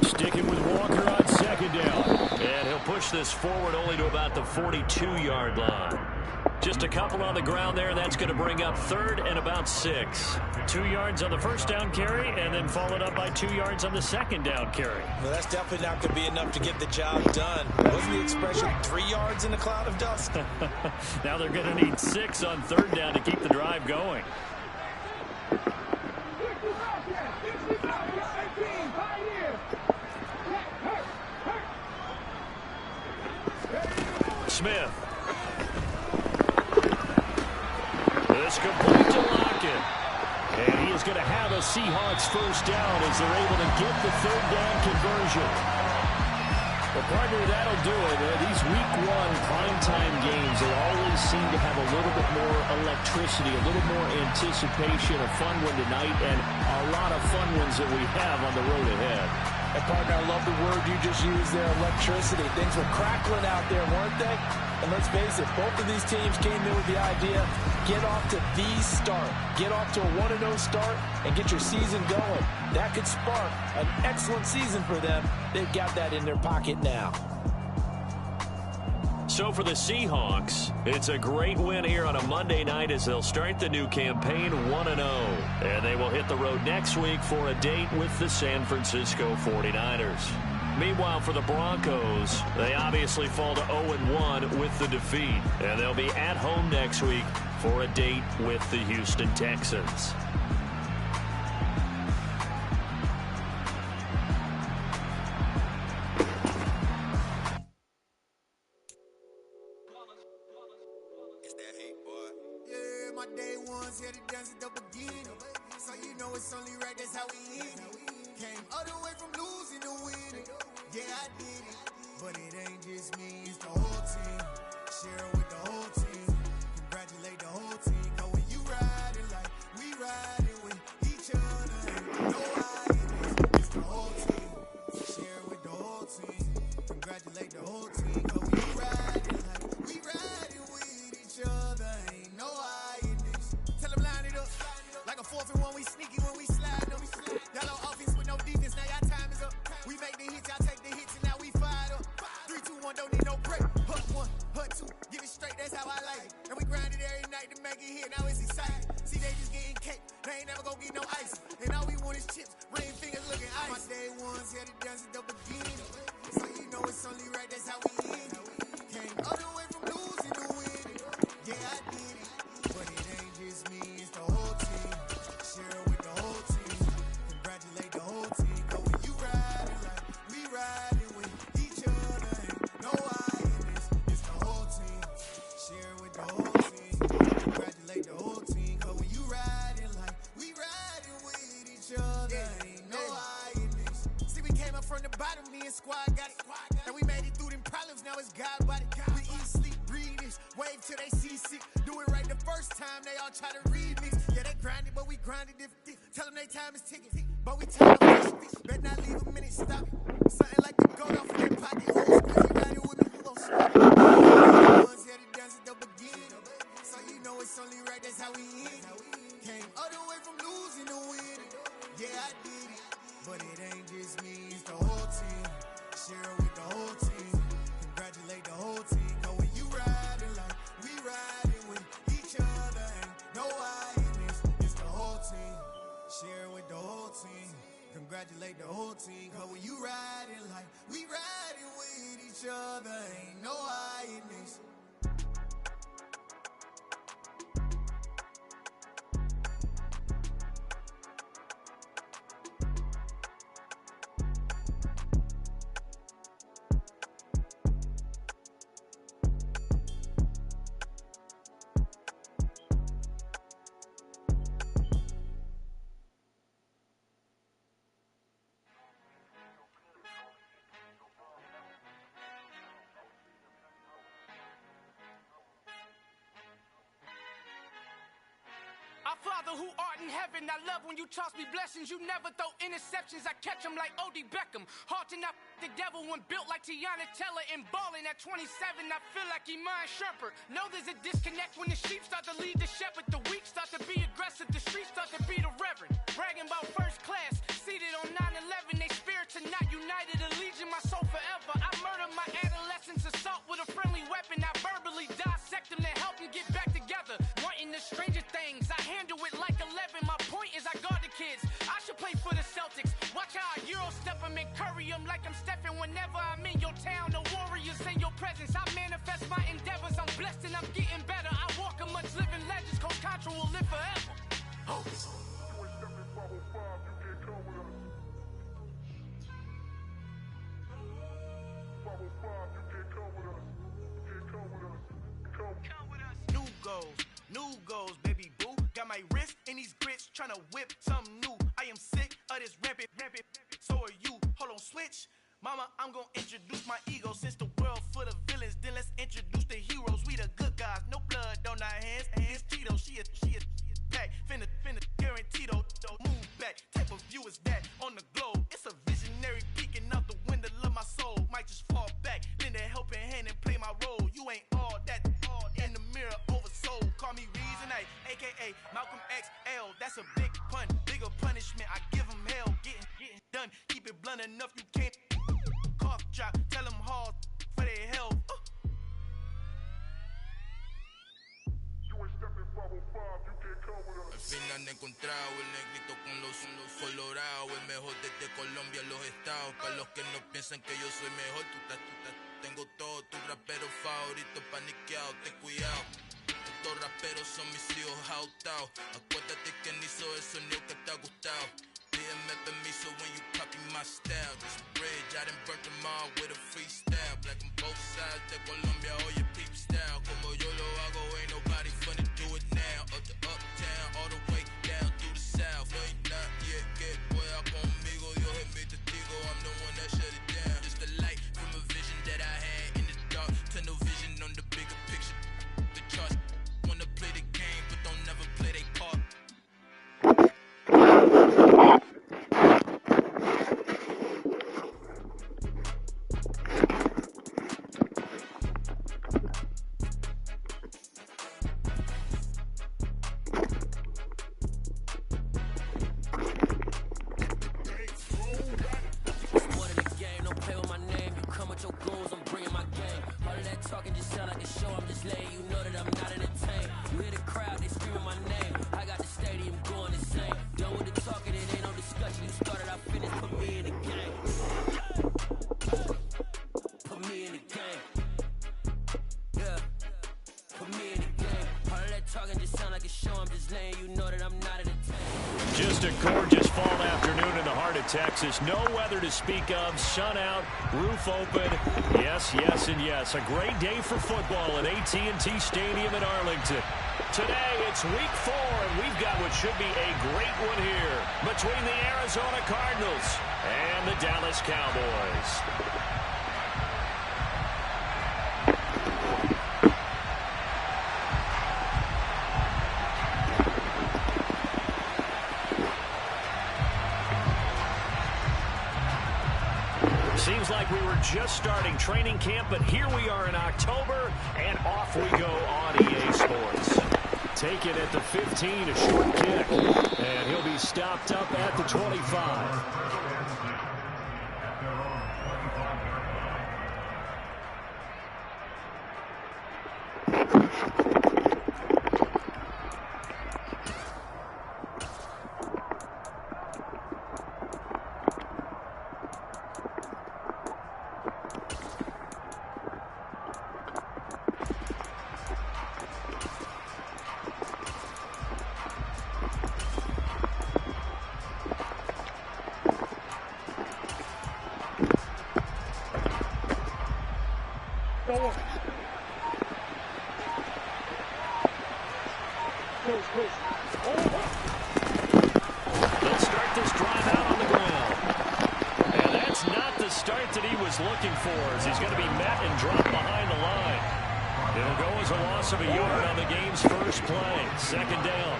Sticking with Walker on 2nd down. And he'll push this forward only to about the 42-yard line. Just a couple on the ground there. That's going to bring up 3rd and about 6. 2 yards on the first down carry, and then followed up by 2 yards on the 2nd down carry. Well, that's definitely not going to be enough to get the job done. Wasn't the expression 3 yards in a cloud of dust? Now they're going to need 6 on 3rd down to keep the drive going. Smith. This complete to Lockett. And he is going to have a Seahawks first down as they're able to get the 3rd down conversion. Well, partner, that'll do it. These week 1 primetime games, they always seem to have a little bit more electricity, a little more anticipation, a fun one tonight, and a lot of fun ones that we have on the road ahead. And partner, I love the word you just used there, electricity. Things were crackling out there, weren't they? And let's face it, both of these teams came in with the idea, get off to the start. Get off to a 1-0 start and get your season going. That could spark an excellent season for them. They've got that in their pocket now. So for the Seahawks, it's a great win here on a Monday night as they'll start the new campaign 1-0. And they will hit the road next week for a date with the San Francisco 49ers. Meanwhile, for the Broncos, they obviously fall to 0-1 with the defeat. And they'll be at home next week for a date with the Houston Texans. It's only right, that's how we eat it. Came all the way from losing to winning. Yeah, I did it. But it ain't just me, it's the whole team. Share it with the whole team. Congratulate the whole team. Cause when you riding like we riding with each other, ain't no hiding. It's the whole team. Share it with the whole team. Congratulate the whole team. Cause when you riding like we riding with each other, ain't no hiding. Tell them line it up. Like a 4th and 1, we sneaky when we slide them. Y'all on offense with no defense, now y'all time is up. We make the hits, y'all take the hits, and now we fired up. 3, 2, 1, don't need no break. Hut 1, hut 2, get it straight, that's how I like it. And we grind it every night to make it hit, now it's exciting. See, they just getting cake, they ain't never gonna get no ice. And all we want is chips, ring fingers looking ice. My day ones had it done since the beginning. So you know it's only right, that's how we end it. Came all the way from losing to winning. Yeah, I did it. But it ain't just me, it's the whole team. Share with the whole team. Congratulate the whole team. Cause when you riding like we riding with each other, ain't no hiding. It's the whole team. Share with the whole team. Congratulate the whole team. Cause when you riding like we riding with each other, ain't no hiding. See, we came up from the bottom, me and squad got it. And we made it through them problems, now it's God body. We eat, sleep, breathe this. Wave till they see sick. Do it right the first time, they all try to remix. Yeah, they grinded, but we grinded different. Tell them they time is ticking. But we tell them we better not leave a minute, stop it. Something like the goat off in their pocket. Old school, you riding with me, you gon' stop it. Ones had it done since the beginning. So you know it's only right, that's how we end it. Came all the way from losing to winning. but it ain't just me, it's the whole team. Share it with the whole team. Congratulate the whole team. Cause when you riding like we riding with each other, ain't no hiding, it's the whole team. Share it with the whole team. Congratulate the whole team. Cause when you riding like we riding with each other, ain't no hiding. Our Father who art in heaven, I love when you toss me blessings. You never throw interceptions, I catch them like O.D. Beckham. Hard to not the devil when built like Tiana Teller and balling at 27. I feel like Iman Shumpert. Know there's a disconnect when the sheep start to lead the shepherd. The weak start to be aggressive, the streets start to be the reverend. Bragging about first class, seated on 9/11. They spirits are not united, a legion, my soul forever. I murder my adolescence, assault with a friendly weapon. I verbally dissect them to help them get back together. Wanting the stranger things, I handle it like 11. My point is I guard the kids. I should play for the Celtics. Watch how I Euro step them and curry them like I'm Stephen. Whenever I'm in your town, the Warriors in your presence. I manifest my endeavors. I'm blessed and I'm getting better. I walk amongst living legends. Coach Contra will live forever. Oh. New goals, baby boo. Got my wrist in these grits, tryna whip something new. I am sick of this rampant. So are you. Hold on, switch. Mama, I'm gonna introduce my ego. Since the world full of villains, then let's introduce the heroes. We the good guys, no blood on our hands. Hands Tito, she is back. Finna, guaranteed. Move back. Type of view is that on the globe? It's a visionary peeking out the window of my soul. Might just fall back, lend a helping hand and play my role. You ain't all that. In the mirror, oversold. Call me Reason A, aka Malcolm XL. That's a big pun, bigger punishment. I give him hell, getting done. Keep it blunt enough, you can't. Cough drop, tell them hard for their health. Al fin han encontrado el negrito con los colorados, el mejor desde Colombia a los estados. Para los que no piensan que yo soy mejor, tengo todo, tus raperos favoritos paniqueados, ten cuidado. Estos raperos son mis hijos adoptados. Acuérdate quién hizo el sonido que te ha gustado. Pídeme permiso when you copy my style. This bridge, I done burnt them all with a freestyle. Black on both sides de Colombia, oye peep style. Como yo lo hago, ain't nobody funny do it now. Up to uptown, all the way down through the south. No ain't not yet, que pueda conmigo. Dios es mi testigo, I'm the one that shut it down. Just a light from a vision that I had in the dark. Tunnel vision on the bigger picture. The charts wanna play the game, but don't never play their part. Just a gorgeous fall afternoon in the heart of Texas. No weather to speak of. Sun out, roof open. Yes, yes, and yes. A great day for football at AT&T Stadium in Arlington. Today, it's week 4, and we've got what should be a great one here between the Arizona Cardinals and the Dallas Cowboys. Seems like we were just starting training camp, but here we are in October, and off we go on EA Sports. Taken at the 15, a short kick, and he'll be stopped up at the 25. start that he was looking for as he's going to be met and dropped behind the line. It'll go as a loss of a yard on the game's first play. Second down.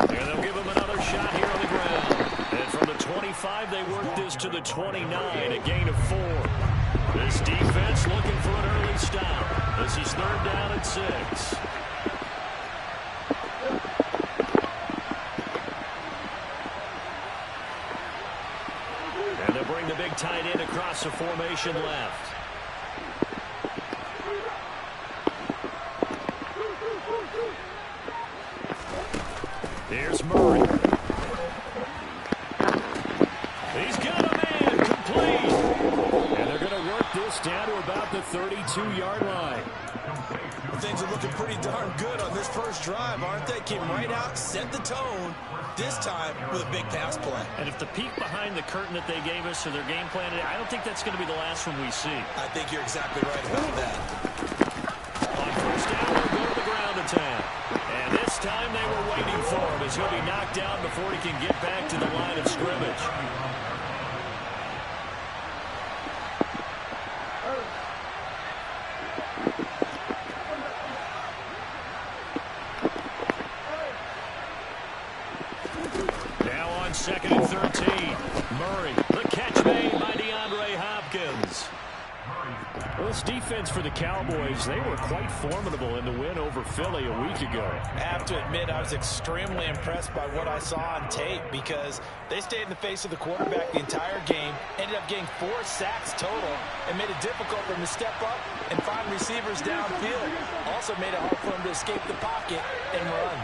And they'll give him another shot here on the ground. And from the 25, they work this to the 29, a gain of 4. This defense looking for an early stop. This is third down and 6. And they'll bring the big tight end across the formation left. Here's Murray. He's got a man complete. And they're going to work this down to about the 32-yard line. Things are looking pretty darn good on this first drive, aren't they? Came right out, set the tone, this time with a big pass play. And if the peek behind the curtain that they gave us or their game plan, I don't think that's going to be the last one we see. I think you're exactly right about that. On first down, they'll go to the ground attack. And this time they were waiting for him as he'll be knocked down before he can get back to the line of scrimmage. Now on 2nd and 13. Murray, the catch made by DeAndre Hopkins. Well, this defense for the Cowboys, they were quite formidable in the win over Philly a week ago. I have to admit, I was extremely impressed by what I saw on tape because they stayed in the face of the quarterback the entire game, ended up getting 4 sacks total, and made it difficult for him to step up and find receivers downfield. Also made it hard for him to escape the pocket and run.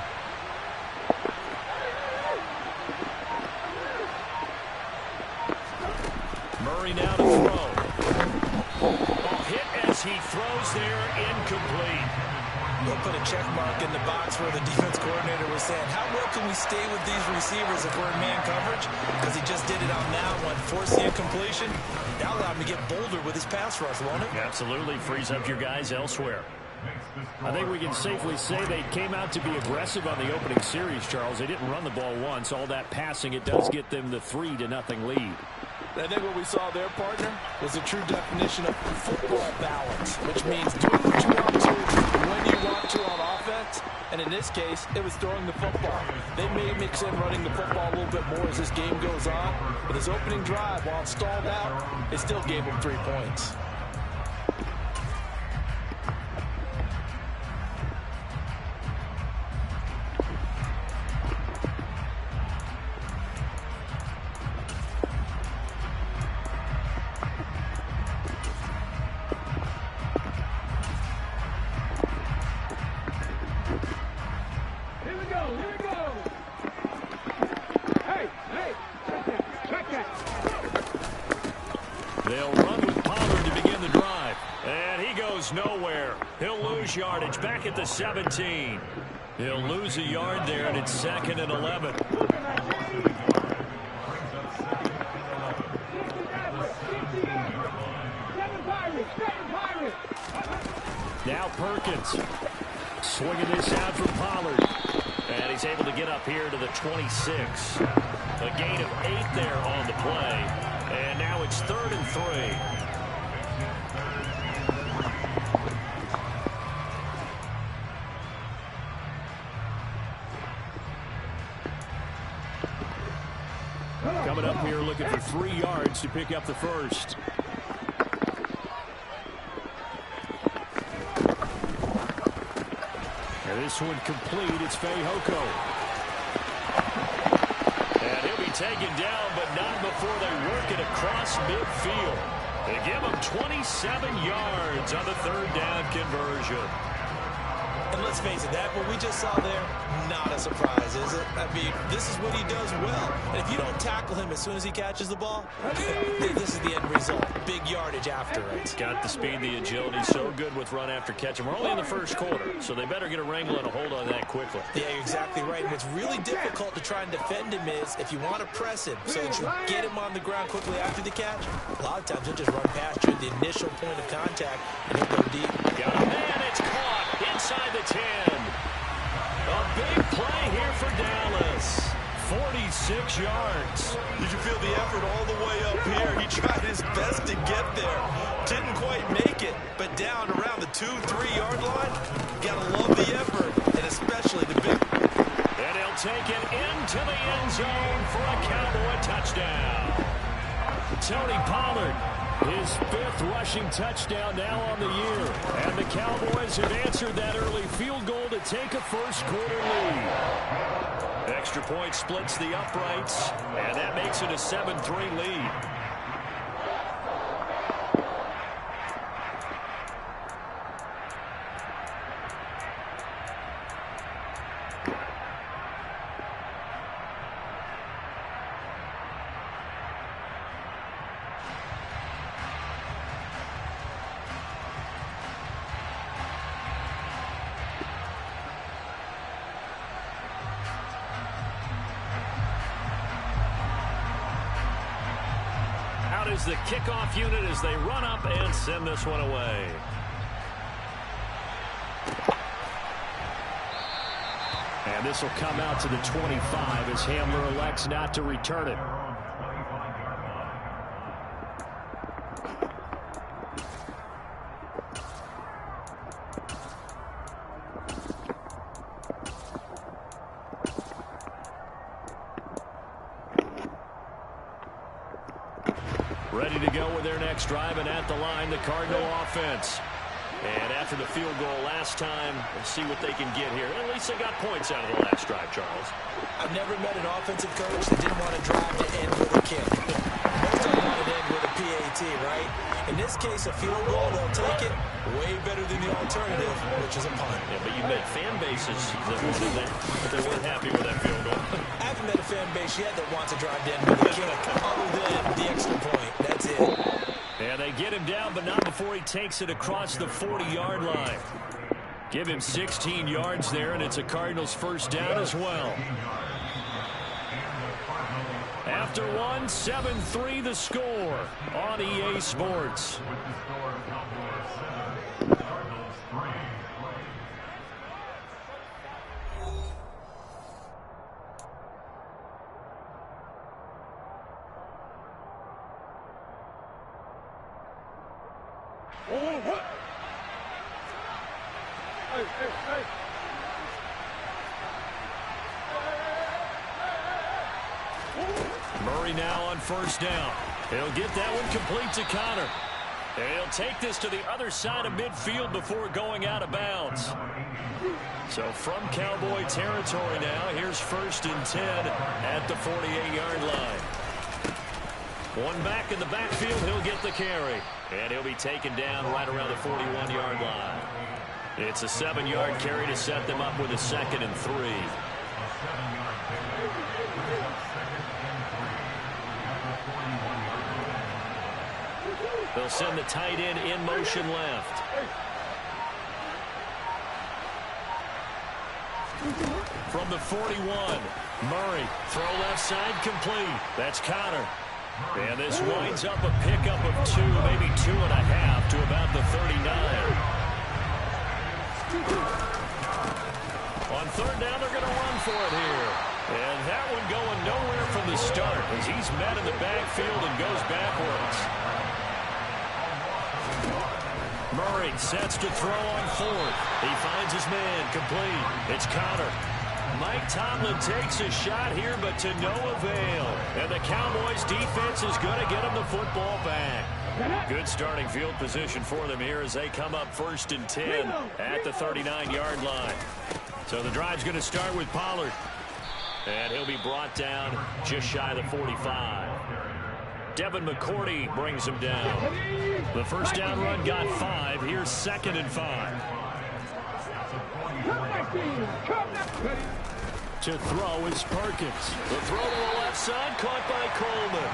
Murray now to throw. Ball hit as he throws there, incomplete. We'll put a check mark in the box where the defense coordinator was saying, how well can we stay with these receivers if we're in man coverage? Because he just did it on that one, forced the incompletion. That allowed him to get bolder with his pass rush, won't it? Absolutely frees up your guys elsewhere. I think we can safely say they came out to be aggressive on the opening series, Charles. They didn't run the ball once. All that passing, it does get them the 3-0 lead. I think what we saw there, partner, was a true definition of football balance, which means doing what you want to when you want to on offense. And in this case, it was throwing the football. They may mix in running the football a little bit more as this game goes on. But his opening drive, while it stalled out, it still gave him 3 points. They'll run with Pollard to begin the drive. And he goes nowhere. He'll lose yardage back at the 17. He'll lose a yard there, and it's 2nd and 11. Now Perkins swinging this out from Pollard. And he's able to get up here to the 26. A gain of 8 there on the play. And now it's 3rd and 3. Coming up here looking for 3 yards to pick up the first. And this one complete. It's Fehoko. And he'll be taken down, but not before they work it across midfield. They give him 27 yards on the 3rd down conversion. And let's face it, that what we just saw there, not a surprise, is it? I mean, this is what he does well. And if you don't tackle him as soon as he catches the ball, this is the end result. Big yardage after it. Got the speed, the agility, so good with run after catch. And we're only in the first quarter, so they better get a wrangle and a hold on that quickly. Yeah, you're exactly right. And what's really difficult to try and defend him is if you want to press him so that you get him on the ground quickly after the catch, a lot of times he'll just run past you at the initial point of contact and he'll go deep. Got a man, it's caught inside the 10. A big play here 6 yards. You can feel the effort all the way up here. He tried his best to get there. Didn't quite make it, but down around the 2-3 yard line. Gotta love the effort, and especially the big. And he'll take it into the end zone for a Cowboy touchdown. Tony Pollard, his 5th rushing touchdown now on the year. And the Cowboys have answered that early field goal to take a first-quarter lead. Extra point splits the uprights, and that makes it a 7-3 lead. Is the kickoff unit as they run up and send this one away. And this will come out to the 25 as Hamler elects not to return it. Ready to go with their next drive, and at the line, the Cardinal offense. And after the field goal last time, we'll see what they can get here. At least they got points out of the last drive, Charles. I've never met an offensive coach that didn't want to drive to end with a kick. Most of them want to end with a PAT, right? In this case, a field goal, they'll take it way better than the alternative, which is a punt. Yeah, but you met fan bases that wanted that, but they weren't happy with that field goal. I haven't met a fan base yet that wants to drive to end with a kick other than the extra point. That's it. And they get him down, but not before he takes it across the 40-yard line. Give him 16 yards there, and it's a Cardinals first down as well. After one, 7-3 the score on EA Sports. Murray now on first down. He'll get that one complete to Connor. And he'll take this to the other side of midfield before going out of bounds. So from Cowboy territory now, here's 1st and 10 at the 48-yard line. One back in the backfield, he'll get the carry. And he'll be taken down right around the 41-yard line. It's a 7-yard carry to set them up with a 2nd and 3. They'll send the tight end in motion left. From the 41, Murray, throw left side complete. That's Connor. And this winds up a pickup of 2, maybe 2.5 to about the 39. On 3rd down, they're going to run for it here. And that one going nowhere from the start as he's met in the backfield and goes backwards. Murray sets to throw on 4th. He finds his man complete. It's Connor. Mike Tomlin takes a shot here, but to no avail. And the Cowboys defense is going to get him the football back. Good starting field position for them here as they come up 1st and 10 at the 39-yard line. So the drive's going to start with Pollard. And he'll be brought down just shy of the 45. Devin McCourty brings him down. The first down run got 5. Here's 2nd and 5. To throw is Perkins. The throw to the left side, caught by Coleman.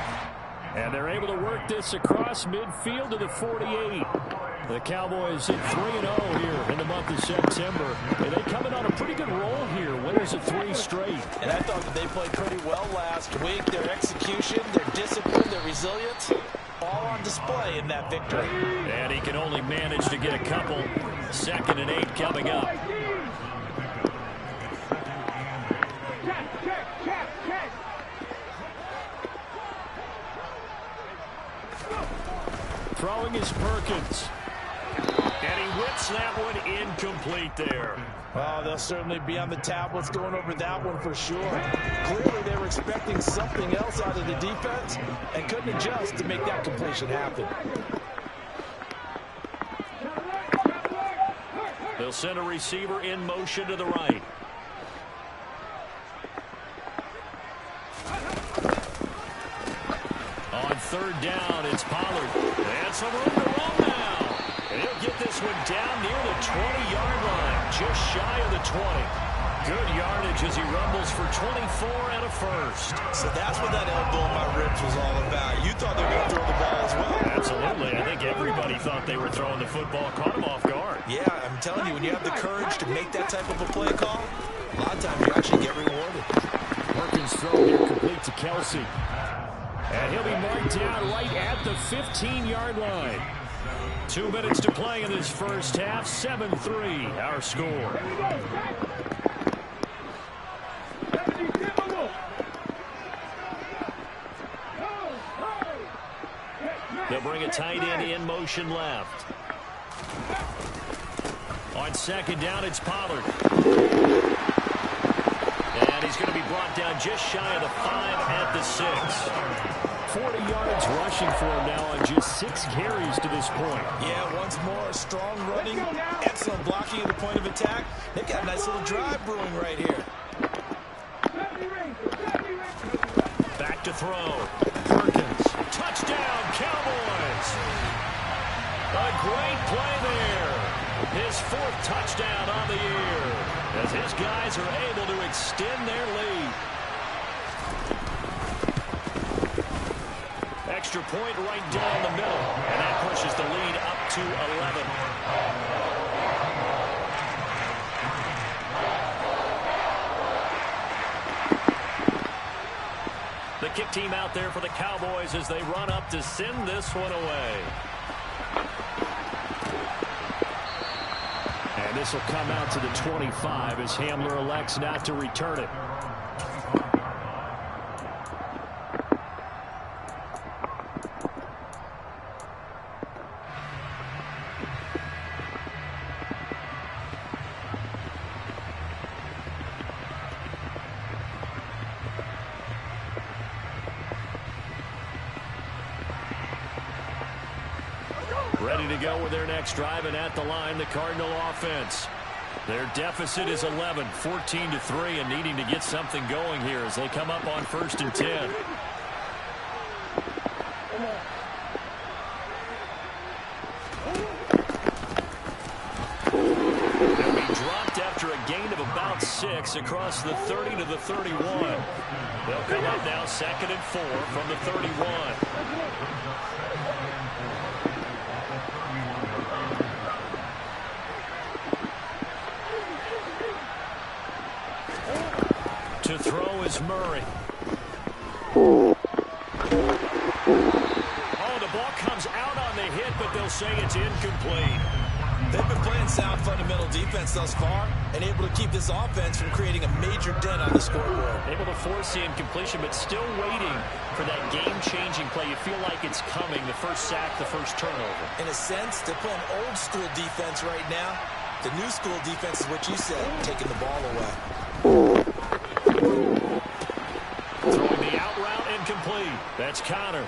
And they're able to work this across midfield to the 48. The Cowboys hit 3-0 here in the month of September. And they come in on a pretty good roll here. Winners of 3 straight. And I thought that they played pretty well last week. Their execution, their discipline, their resilience, all on display in that victory. And he can only manage to get a couple. 2nd and 8 coming up. throwing is Perkins. And he whips that one incomplete there. Oh, they'll certainly be on the tablets going over that one for sure. Clearly, they were expecting something else out of the defense and couldn't adjust to make that completion happen. They'll send a receiver in motion to the right. On third down, it's Pollard. And some room to run now. And he'll get this one down near the 20-yard line, just shy of the 20. Good yardage as he rumbles for 24 and a first. So that's what that elbow in my ribs was all about. You thought they were going to throw the ball as well. Absolutely. I think everybody thought they were throwing the football. Caught him off guard. Yeah, I'm telling you, when you have the courage to make that type of a play call, a lot of times you actually get rewarded. Perkins throw here complete to Kelsey. And he'll be marked down right at the 15-yard line. 2 minutes to play in this first half. 7-3, our score. They'll bring a tight end in motion left. On second down, it's Pollard. And he's going to be brought down just shy of the 5 at the 6. 40 yards rushing for him now on just 6 carries to this point. Yeah, once more, strong running, excellent blocking at the point of attack. They've got a nice little drive brewing right here. Back to throw. Perkins. Touchdown, Cowboys. A great play there. His 4th touchdown on the year as his guys are able to extend their lead. Extra point right down the middle, and that pushes the lead up to 11. The kick team out there for the Cowboys as they run up to send this one away. And this will come out to the 25 as Hamler elects not to return it. Ready to go with their next drive, and at the line, the Cardinal offense. Their deficit is 11, 14-3, and needing to get something going here as they come up on 1st and 10. They'll be dropped after a gain of about 6 across the 30 to the 31. They'll come up now 2nd and 4 from the 31. To throw is Murray. Oh, the ball comes out on the hit, but they'll say it's incomplete. They've been playing sound fundamental defense thus far and able to keep this offense from creating a major dent on the scoreboard. Able to force the incompletion, but still waiting for that game-changing play. You feel like it's coming, the first sack, the first turnover. In a sense, they're playing old-school defense right now. The new school defense is what you said, taking the ball away. Throwing the out route incomplete. That's Connor.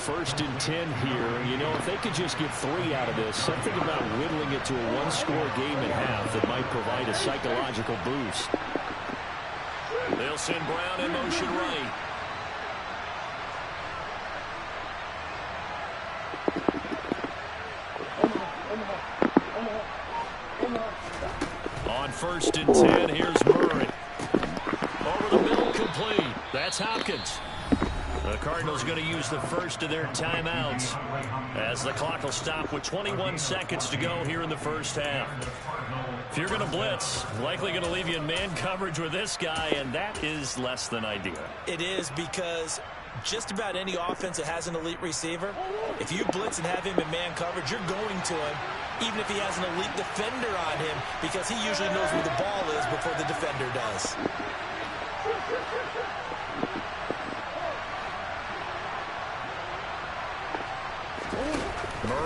1st and 10 here. You know, if they could just get 3 out of this, something about whittling it to a 1-score game at half that might provide a psychological boost. They'll send Brown in motion right. On 1st and 10, here's Murray. Over the middle, complete. That's Hopkins. The Cardinals going to use the first of their timeouts as the clock will stop with 21 seconds to go here in the first half. If you're going to blitz, likely going to leave you in man coverage with this guy, and that is less than ideal. It is, because just about any offense that has an elite receiver, if you blitz and have him in man coverage, you're going to him, even if he has an elite defender on him, because he usually knows where the ball is before the defender does.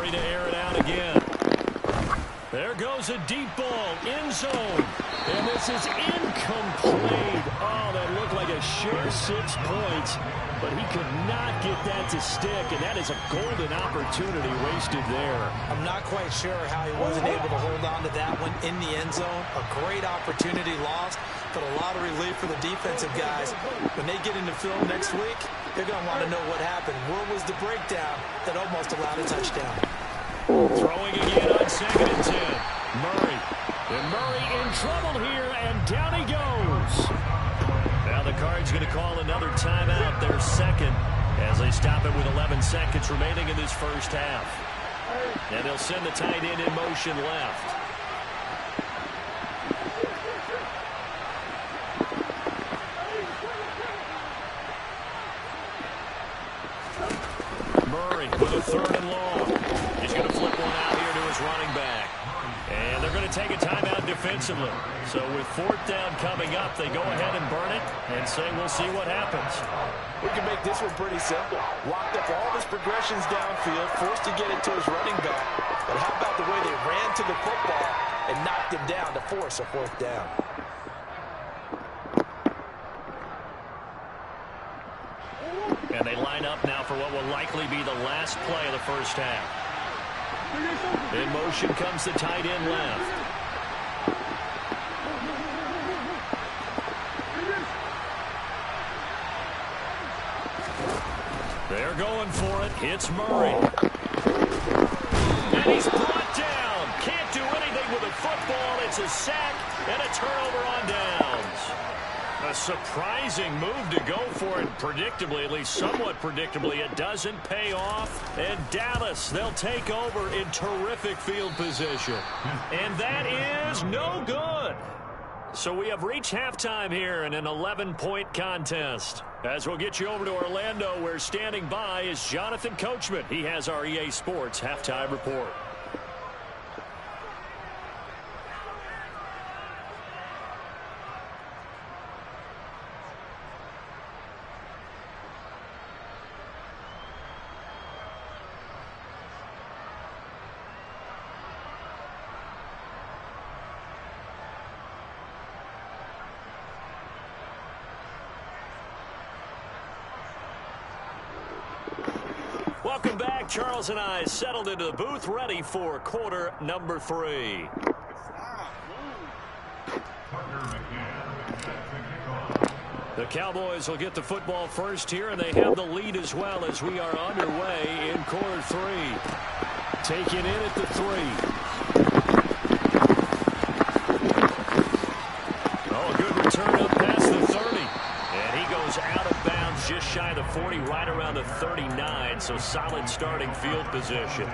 Murray to air it out again. There goes a deep ball, end zone. And this is incomplete. Oh, that looked like a sure 6 points, but he could not get that to stick, and that is a golden opportunity wasted there. I'm not quite sure how he wasn't able to hold on to that one in the end zone. A great opportunity lost, but a lot of relief for the defensive guys. When they get into film next week, they're going to want to know what happened. Where was the breakdown that almost allowed a touchdown? Throwing again on 2nd and 10. Murray. And Murray in trouble here, and down he goes. Now the Cards going to call another timeout, their second, as they stop it with 11 seconds remaining in this first half. And they'll send the tight end in motion left. Murray with a 3rd and long. He's going to flip one out here to his running back. And they're going to take a timeout defensively. So with 4th down coming up, they go ahead and burn it and say we'll see what happens. We can make this one pretty simple. Locked up all his progressions downfield, forced to get it to his running back. But how about the way they ran to the football and knocked him down to force a 4th down? And they line up now for what will likely be the last play of the first half. In motion comes the tight end left. They're going for it. It's Murray. And he's brought down. Can't do anything with a football. It's a sack and a turnover on downs. A surprising move to go for it. Predictably, at least somewhat predictably, it doesn't pay off. And Dallas, they'll take over in terrific field position. And that is no good. So we have reached halftime here in an 11-point contest. As we'll get you over to Orlando, where standing by is Jonathan Coachman. He has our EA Sports halftime report. Welcome back. Charles and I settled into the booth, ready for quarter number 3. The Cowboys will get the football first here, and they have the lead as well as we are underway in quarter 3. Taken in at the 3. Oh, a good return up past the 30. And he goes out of bounds just shy of the 40, right around the 39, so solid starting field position.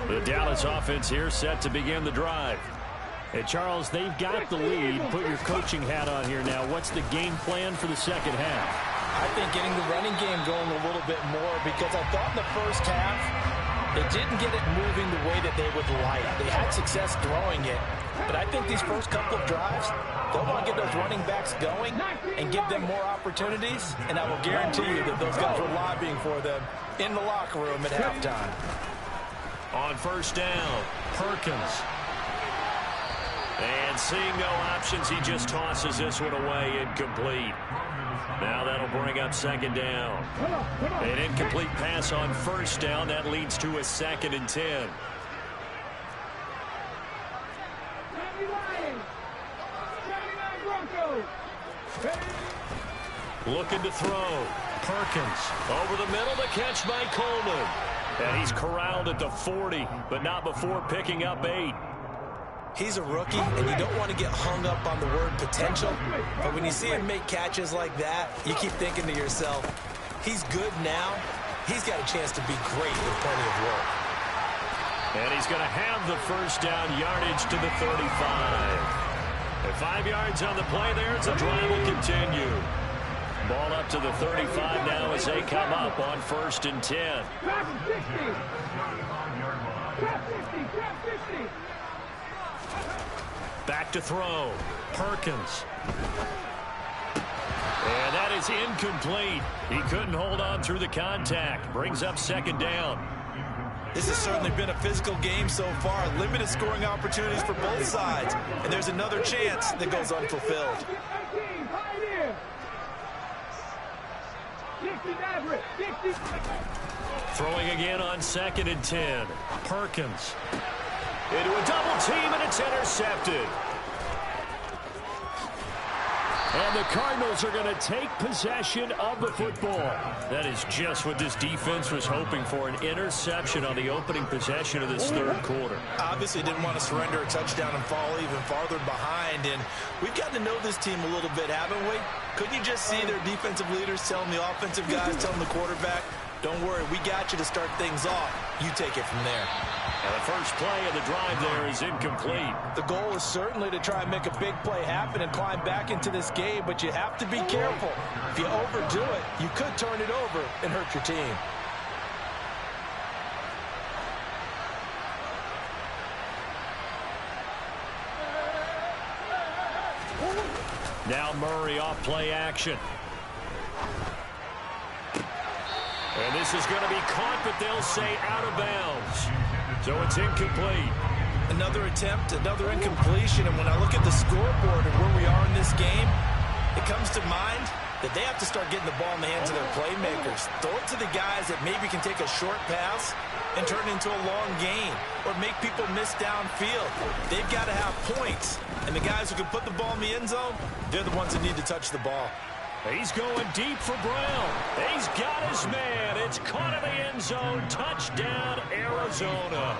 The Dallas offense here set to begin the drive. Hey, Charles, they've got the lead. Put your coaching hat on here now. What's the game plan for the second half? I think getting the running game going a little bit more, because I thought in the first half they didn't get it moving the way that they would like. They had success throwing it, but I think these first couple of drives, they'll want to get those running backs going and give them more opportunities, and I will guarantee you that those guys were lobbying for them in the locker room at halftime. On first down, Perkins. And seeing no options, he just tosses this one away, incomplete. Now that'll bring up second down. An incomplete pass on first down. That leads to a 2nd and 10. Looking to throw. Perkins over the middle, the catch by Coleman. And he's corralled at the 40, but not before picking up 8. He's a rookie, and you don't want to get hung up on the word potential. But when you see him make catches like that, you keep thinking to yourself, he's good now. He's got a chance to be great with plenty of work. And he's going to have the first down, yardage to the 35. And 5 yards on the play there. It's a drive will continue. Ball up to the 35 now as they come up on 1st and 10. Back to throw. Perkins. And that is incomplete. He couldn't hold on through the contact. Brings up 2nd down. This has certainly been a physical game so far. Limited scoring opportunities for both sides. And there's another chance that goes unfulfilled. Throwing again on 2nd and 10. Perkins. Into a double team, and it's intercepted. And the Cardinals are going to take possession of the football. That is just what this defense was hoping for, an interception on the opening possession of this 3rd quarter. Obviously didn't want to surrender a touchdown and fall even farther behind. And we've gotten to know this team a little bit, haven't we? Couldn't you just see their defensive leaders telling the offensive guys, telling the quarterback, don't worry, we got you to start things off. You take it from there. And the first play of the drive there is incomplete. The goal is certainly to try and make a big play happen and climb back into this game, but you have to be careful. If you overdo it, you could turn it over and hurt your team. Now Murray off play action. And this is going to be caught, but they'll say out of bounds. So it's incomplete. Another attempt, another incompletion. And when I look at the scoreboard and where we are in this game, it comes to mind that they have to start getting the ball in the hands of their playmakers. Throw it to the guys that maybe can take a short pass and turn it into a long gain or make people miss downfield. They've got to have points. And the guys who can put the ball in the end zone, they're the ones that need to touch the ball. He's going deep for Brown. He's got his man. It's caught in the end zone. Touchdown, Arizona.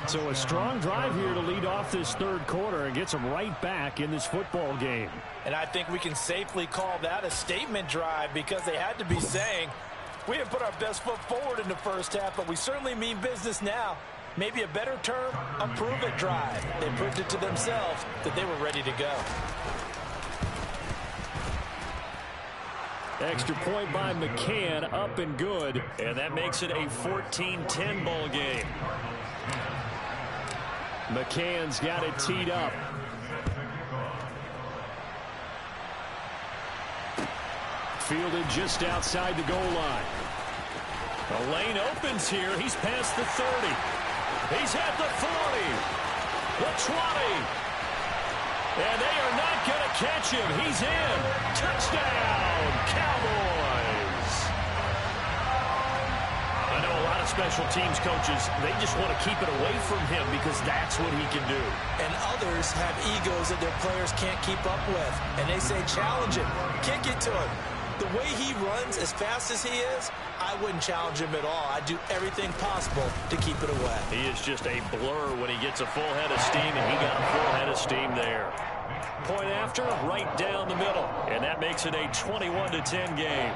So a strong drive here to lead off this 3rd quarter and gets them right back in this football game. And I think we can safely call that a statement drive because they had to be saying, we didn't put our best foot forward in the first half, but we certainly mean business now. Maybe a better term, a prove-it drive. They proved it to themselves that they were ready to go. Extra point by McCann, up and good. And that makes it a 14-10 ball game. McCann's got it teed up. Fielded just outside the goal line. The lane opens here. He's past the 30. He's at the 40. The 20. And they are not going to catch him. He's in. Touchdown, Cowboys. I know a lot of special teams coaches, they just want to keep it away from him because that's what he can do. And others have egos that their players can't keep up with. And they say, challenge him. Kick it to him. The way he runs, as fast as he is, I wouldn't challenge him at all. I'd do everything possible to keep it away. He is just a blur when he gets a full head of steam, and he got a full head of steam there. Point after, right down the middle. And that makes it a 21-10 game.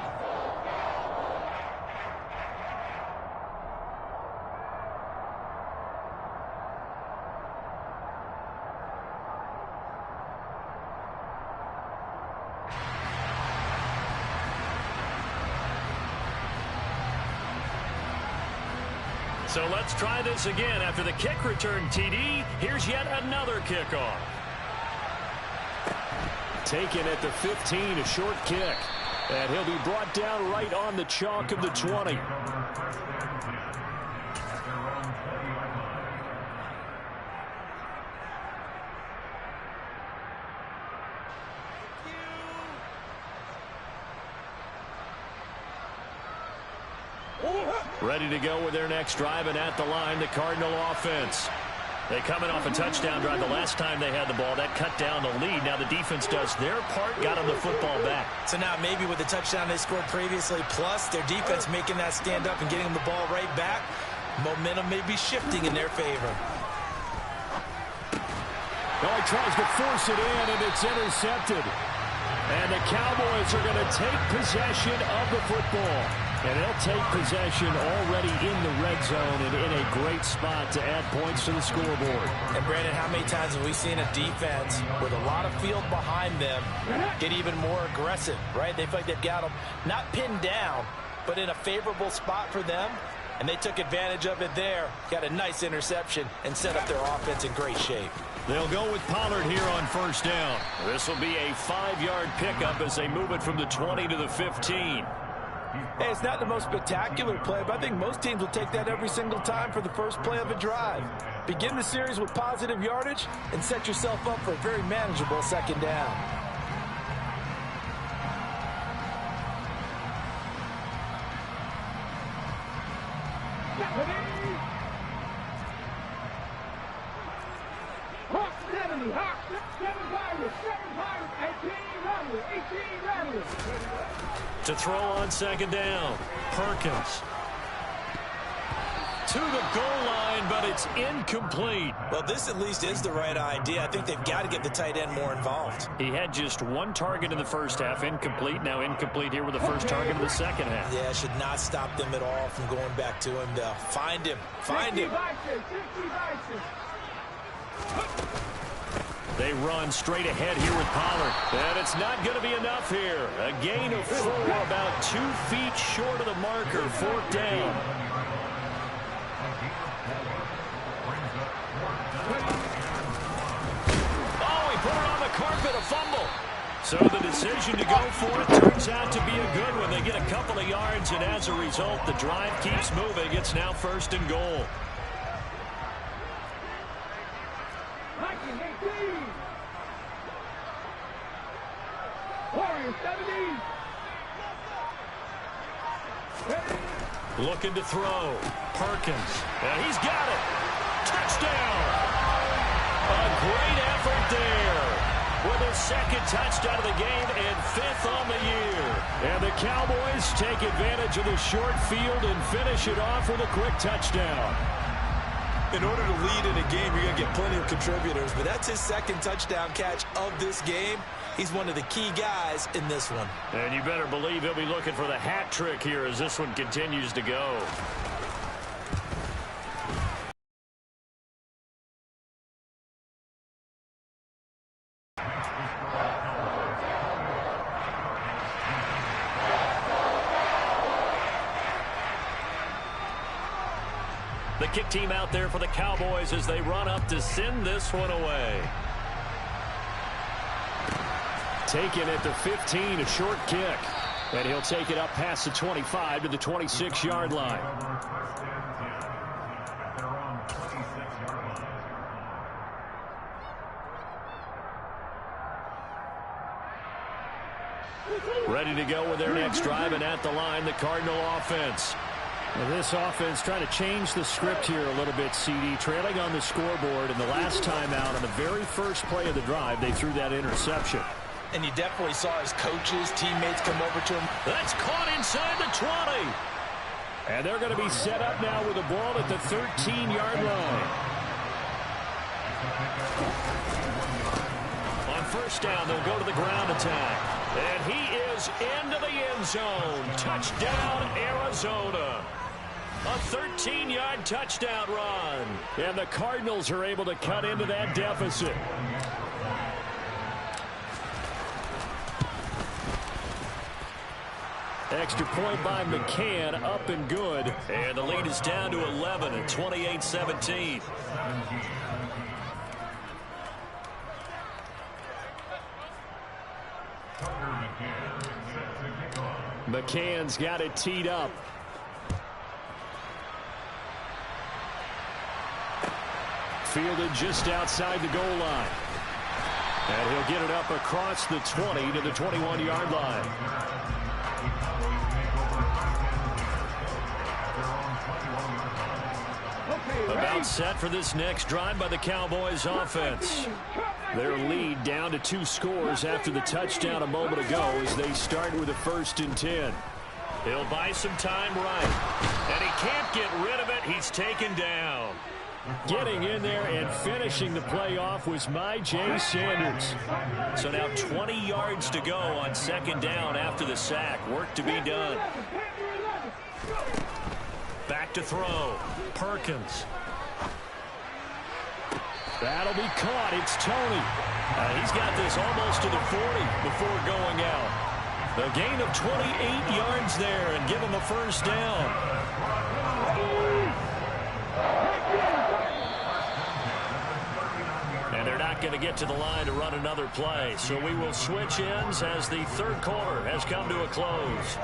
So let's try this again. After the kick return TD, here's yet another kickoff. Taken at the 15, a short kick. And he'll be brought down right on the chalk of the 20. Ready to go with their next drive, and at the line, the Cardinal offense. They coming off a touchdown drive the last time they had the ball. That cut down the lead. Now the defense does their part, got them the football back. So now maybe with the touchdown they scored previously, plus their defense making that stand up and getting them the ball right back, momentum may be shifting in their favor. Oh, he tries to force it in, and it's intercepted. And the Cowboys are going to take possession of the football. And they'll take possession already in the red zone and in a great spot to add points to the scoreboard. And Brandon, how many times have we seen a defense with a lot of field behind them get even more aggressive, right? They feel like they've got them not pinned down, but in a favorable spot for them. And they took advantage of it there. Got a nice interception and set up their offense in great shape. They'll go with Pollard here on first down. This will be a 5-yard pickup as they move it from the 20 to the 15. Hey, it's not the most spectacular play, but I think most teams will take that every single time for the first play of a drive. Begin the series with positive yardage and set yourself up for a very manageable second down. To throw on second down, Perkins. To the goal line, but it's incomplete. Well, this at least is the right idea. I think they've got to get the tight end more involved. He had just one target in the first half, incomplete. Now incomplete here with the first target of the second half. Yeah, should not stop them at all from going back to him. They'll find him. Find him. They run straight ahead here with Pollard. And it's not going to be enough here. A gain of 4, about 2 feet short of the marker. 4th down. Oh, he put it on the carpet, a fumble. So the decision to go for it turns out to be a good one. They get a couple of yards, and as a result, the drive keeps moving. It's now 1st and goal. Looking to throw. Perkins. And he's got it. Touchdown. A great effort there. With his 2nd touchdown of the game and 5th on the year. And the Cowboys take advantage of the short field and finish it off with a quick touchdown. In order to lead in a game, you're going to get plenty of contributors, but that's his 2nd touchdown catch of this game. He's one of the key guys in this one. And you better believe he'll be looking for the hat trick here as this one continues to go. The kick team out there for the Cowboys as they run up to send this one away. Taken at the 15, a short kick. And he'll take it up past the 25 to the 26-yard line. Ready to go with their next drive, and at the line, the Cardinal offense. Well, this offense trying to change the script here a little bit, CD. Trailing on the scoreboard, and the last time out on the very first play of the drive, they threw that interception. And you definitely saw his coaches, teammates come over to him. That's caught inside the 20. And they're going to be set up now with the ball at the 13-yard line. On first down, they'll go to the ground attack. And he is into the end zone. Touchdown, Arizona. A 13-yard touchdown run. And the Cardinals are able to cut into that deficit. Extra point by McCann, up and good. And the lead is down to 11 at 28-17. McCann's got it teed up. Fielded just outside the goal line. And he'll get it up across the 20 to the 21-yard line. About set for this next drive by the Cowboys offense. Their lead down to 2 scores after the touchdown a moment ago as they start with a 1st and 10. He'll buy some time right. And he can't get rid of it. He's taken down. Getting in there and finishing the play off was Jay Sanders. So now 20 yards to go on second down after the sack. Work to be done. to throw. Perkins. That'll be caught. It's Tony. He's got this almost to the 40 before going out. The gain of 28 yards there and give him a first down. And they're not going to get to the line to run another play. So we will switch ends as the third quarter has come to a close.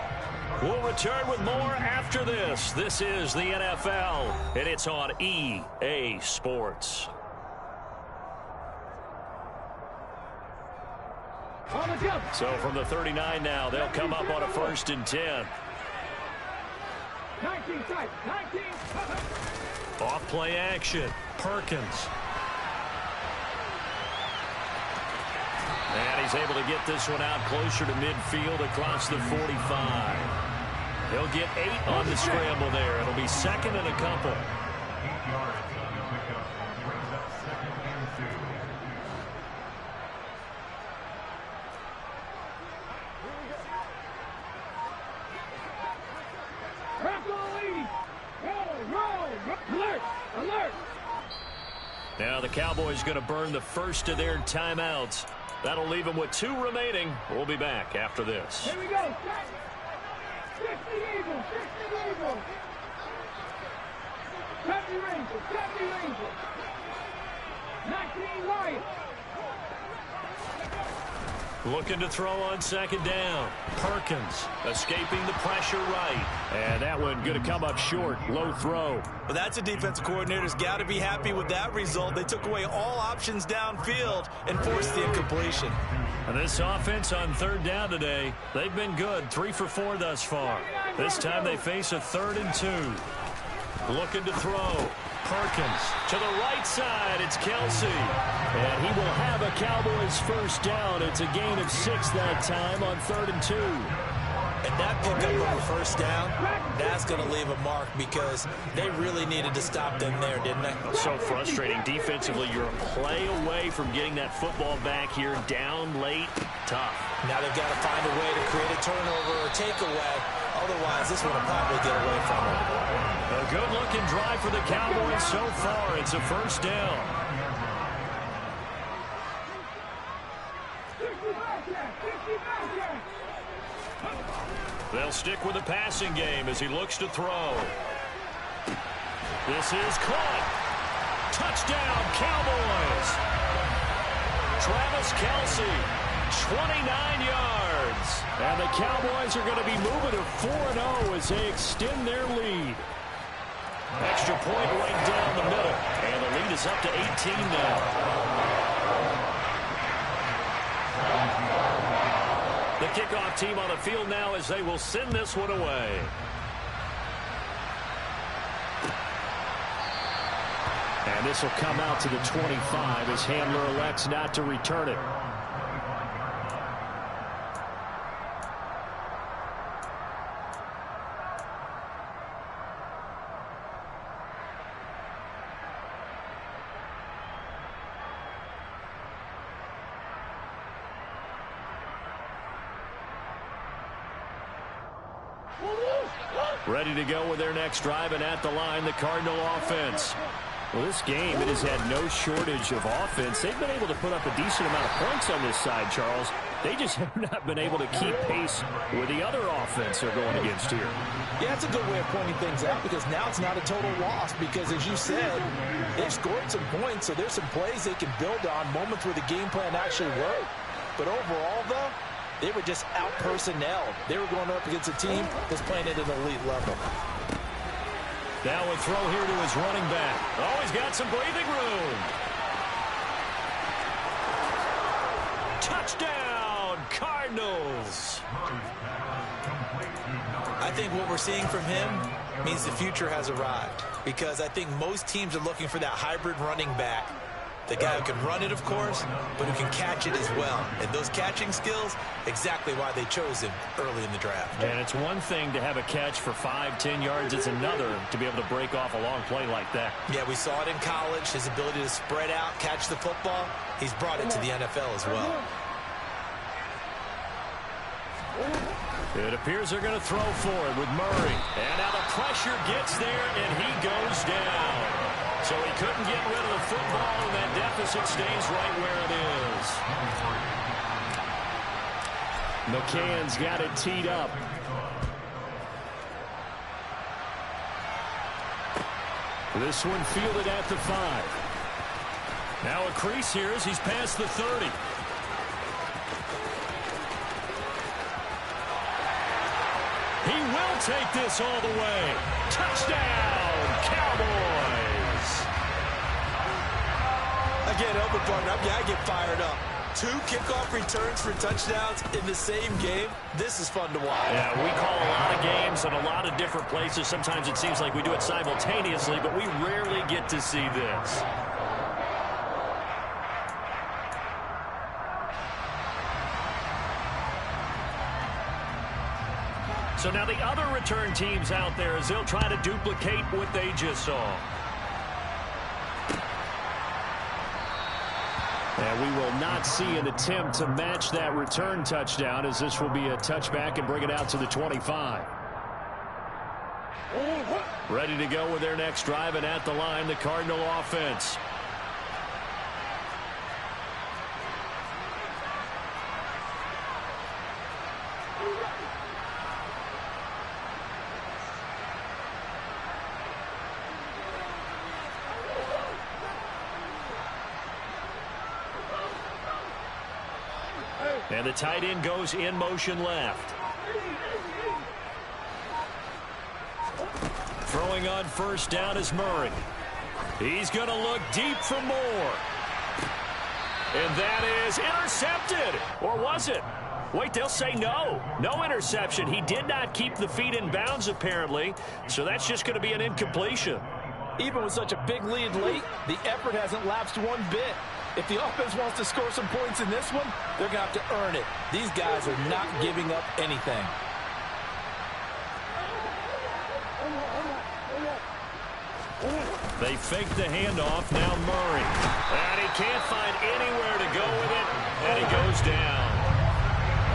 We'll return with more after this. This is the NFL, and it's on EA Sports. So from the 39 now, they'll come up on a 1st and 10. 19 tight, 19. Off play action. Perkins. And he's able to get this one out closer to midfield across the 45. He'll get 8 on the scramble there. It'll be 2nd and a couple. Now the Cowboys going to burn the first of their timeouts. That'll leave them with 2 remaining. We'll be back after this. Here we go. 60 Eagles, 60 Eagles. 70 Rangers, 70 Rangers. 19 Lions. Looking to throw on 2nd down. Perkins escaping the pressure right. And that one going to come up short. Low throw. Well, that's a defensive coordinator's got to be happy with that result. They took away all options downfield and forced the incompletion. And this offense on 3rd down today, they've been good. 3 for 4 thus far. This time they face a 3rd and 2. Looking to throw. Perkins to the right side. It's Kelsey. And he will have a Cowboys first down. It's a gain of 6 that time on 3rd and 2. And that pickup of a first down, that's going to leave a mark because they really needed to stop them there, didn't they? So frustrating. Defensively, you're a play away from getting that football back here. Down late. Tough. Now they've got to find a way to create a turnover or takeaway. Otherwise, this one will probably get away from them. A good-looking drive for the Cowboys so far. It's a first down. They'll stick with the passing game as he looks to throw. This is caught. Touchdown, Cowboys. Travis Kelsey, 29 yards. And the Cowboys are going to be moving to 4-0 as they extend their lead. Extra point right down the middle. And the lead is up to 18 now. The kickoff team on the field now as they will send this one away. And this will come out to the 25 as Handler elects not to return it. Ready to go with their next drive, and at the line, the Cardinal offense. Well, this game, it has had no shortage of offense. They've been able to put up a decent amount of points on this side, Charles. They just have not been able to keep pace with the other offense they're going against here. Yeah, it's a good way of pointing things out because now it's not a total loss because, as you said, they've scored some points, so there's some plays they can build on, moments where the game plan actually worked. But overall, though, they were just out-personnelled. They were going up against a team that's playing at an elite level. Now a throw here to his running back. Oh, he's got some breathing room. Touchdown, Cardinals. I think what we're seeing from him means the future has arrived because I think most teams are looking for that hybrid running back. The guy who can run it, of course, but who can catch it as well. And those catching skills, exactly why they chose him early in the draft. And it's one thing to have a catch for 5-10 yards. It's another to be able to break off a long play like that. Yeah, we saw it in college, his ability to spread out, catch the football. He's brought it to the NFL as well. It appears they're going to throw for it with Murray. And now the pressure gets there, and he goes down. So he couldn't get rid of the football, and that deficit stays right where it is. McCann's got it teed up. This one fielded at the 5. Now a crease here as he's past the 30. He will take this all the way. Touchdown, Cowboys. Again, open partner, I get fired up. 2 kickoff returns for touchdowns in the same game. This is fun to watch. Yeah, we call a lot of games in a lot of different places. Sometimes it seems like we do it simultaneously, but we rarely get to see this. So now the other return teams out there as they'll try to duplicate what they just saw. And we will not see an attempt to match that return touchdown, as this will be a touchback and bring it out to the 25. Ready to go with their next drive, and at the line, the Cardinal offense. And the tight end goes in motion left. Throwing on first down is Murray. He's going to look deep for more. And that is intercepted. Or was it? Wait, they'll say no. No interception. He did not keep the feet in bounds, apparently. So that's just going to be an incompletion. Even with such a big lead late, the effort hasn't lapsed one bit. If the offense wants to score some points in this one, they're going to have to earn it. These guys are not giving up anything. They fake the handoff. Now Murray. And he can't find anywhere to go with it. And he goes down.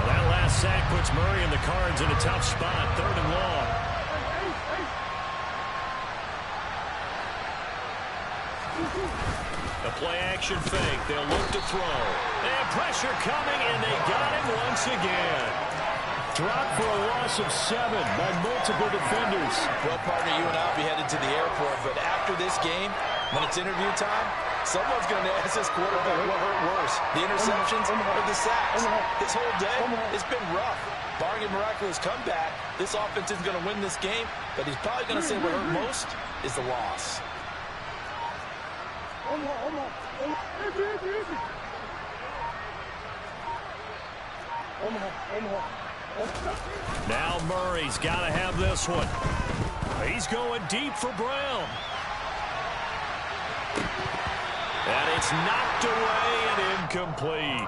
Well, that last sack puts Murray and the Cards in a tough spot. 3rd and long. A play-action fake. They'll look to throw. And pressure coming, and they got him once again. Dropped for a loss of 7 by multiple defenders. Well, partner, you and I will be headed to the airport, but after this game, when it's interview time, someone's going to ask this quarterback what hurt worse, the interceptions or the sacks. This whole day, it's been rough. Barring a miraculous comeback, this offense isn't going to win this game, but he's probably going to say what hurt most is the loss. Now Murray's got to have this one. He's going deep for Brown. And it's knocked away and incomplete.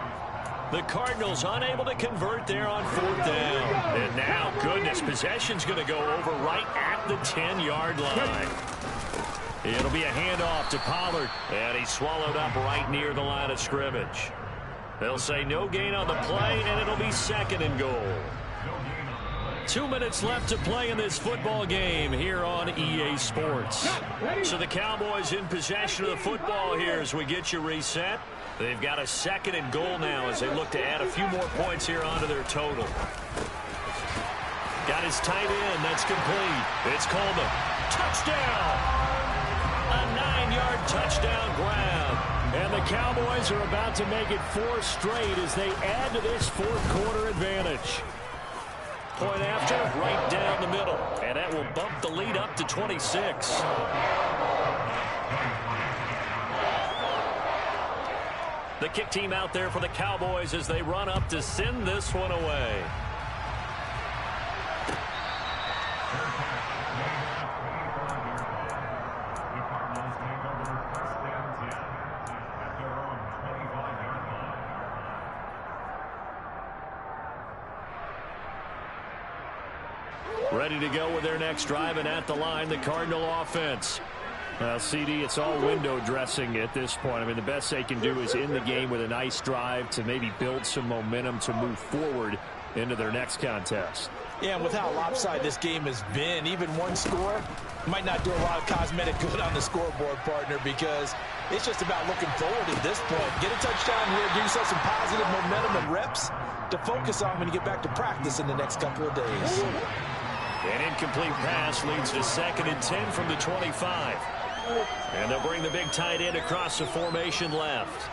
The Cardinals unable to convert there on 4th down. And now, goodness, possession's going to go over right at the 10-yard line. It'll be a handoff to Pollard. And he's swallowed up right near the line of scrimmage. They'll say no gain on the play, and it'll be 2nd and goal. 2 minutes left to play in this football game here on EA Sports. So the Cowboys in possession of the football here as we get you reset. They've got a 2nd and goal now as they look to add a few more points here onto their total. Got his tight end. That's complete. It's Coleman. Touchdown! A 9-yard touchdown grab. And the Cowboys are about to make it 4 straight as they add to this 4th quarter advantage. Point after, right down the middle. And that will bump the lead up to 26. The kick team out there for the Cowboys as they run up to send this one away. Ready to go with their next drive, and at the line, the Cardinal offense. Well, CD, it's all window dressing at this point. I mean, the best they can do is end the game with a nice drive to maybe build some momentum to move forward into their next contest. Yeah, and with how lopsided this game has been, even one score might not do a lot of cosmetic good on the scoreboard, partner, because it's just about looking forward at this point. Get a touchdown here, give yourself some positive momentum and reps to focus on when you get back to practice in the next couple of days. An incomplete pass leads to 2nd and 10 from the 25. And they'll bring the big tight end across the formation left.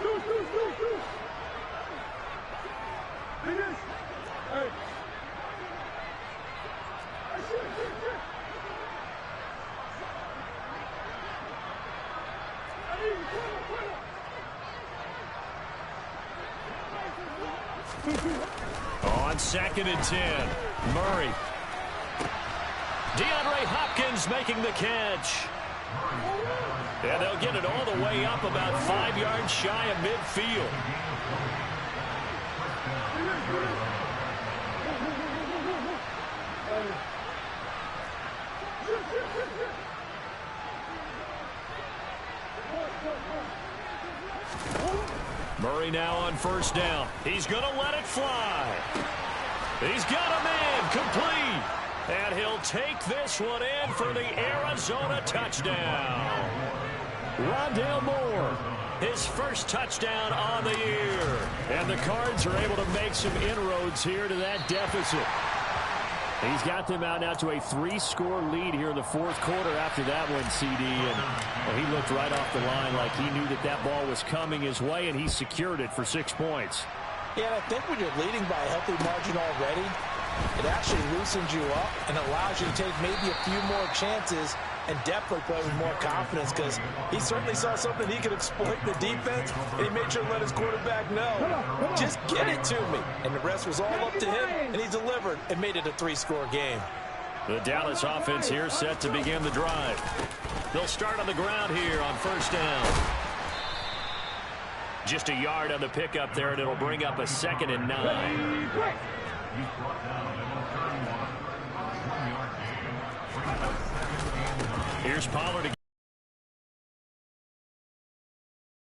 On 2nd and 10, Murray. DeAndre Hopkins making the catch. And they'll get it all the way up about 5 yards shy of midfield. Murray now on 1st down. He's going to let it fly. He's got a man complete. And he'll take this one in for the Arizona touchdown. Rondale Moore, his first touchdown on the year. And the Cards are able to make some inroads here to that deficit. He's got them out now to a 3-score lead here in the 4th quarter after that one, CD. And well, he looked right off the line like he knew that that ball was coming his way, and he secured it for 6 points. Yeah, and I think when you're leading by a healthy margin already, it actually loosens you up and allows you to take maybe a few more chances and definitely play with more confidence, because he certainly saw something he could exploit in the defense, and he made sure to let his quarterback know, just get it to me. And the rest was all up to him, and he delivered and made it a 3-score game. The Dallas offense here set to begin the drive. They'll start on the ground here on 1st down. Just a yard on the pickup there, and it'll bring up a 2nd and 9. Here's Pollard again.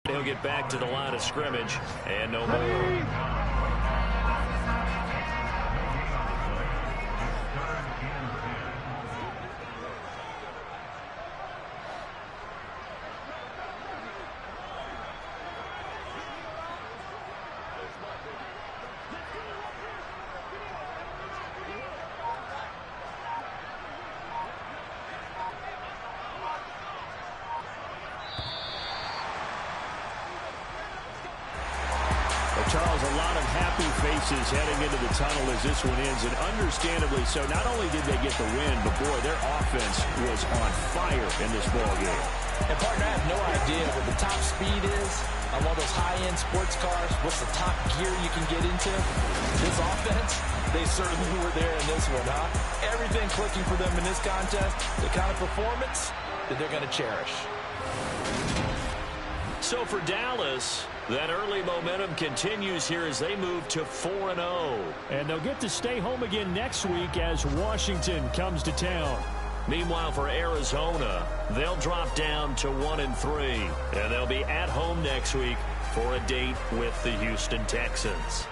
He'll get back to the line of scrimmage, and no more. Charles, a lot of happy faces heading into the tunnel as this one ends, and understandably so. Not only did they get the win, but boy, their offense was on fire in this ball game. And partner, I have no idea what the top speed is on one of those high-end sports cars. What's the top gear you can get into? This offense, they certainly were there in this one, huh? Everything clicking for them in this contest, the kind of performance that they're going to cherish. So for Dallas, that early momentum continues here as they move to 4-0. And they'll get to stay home again next week as Washington comes to town. Meanwhile, for Arizona, they'll drop down to 1-3. And they'll be at home next week for a date with the Houston Texans.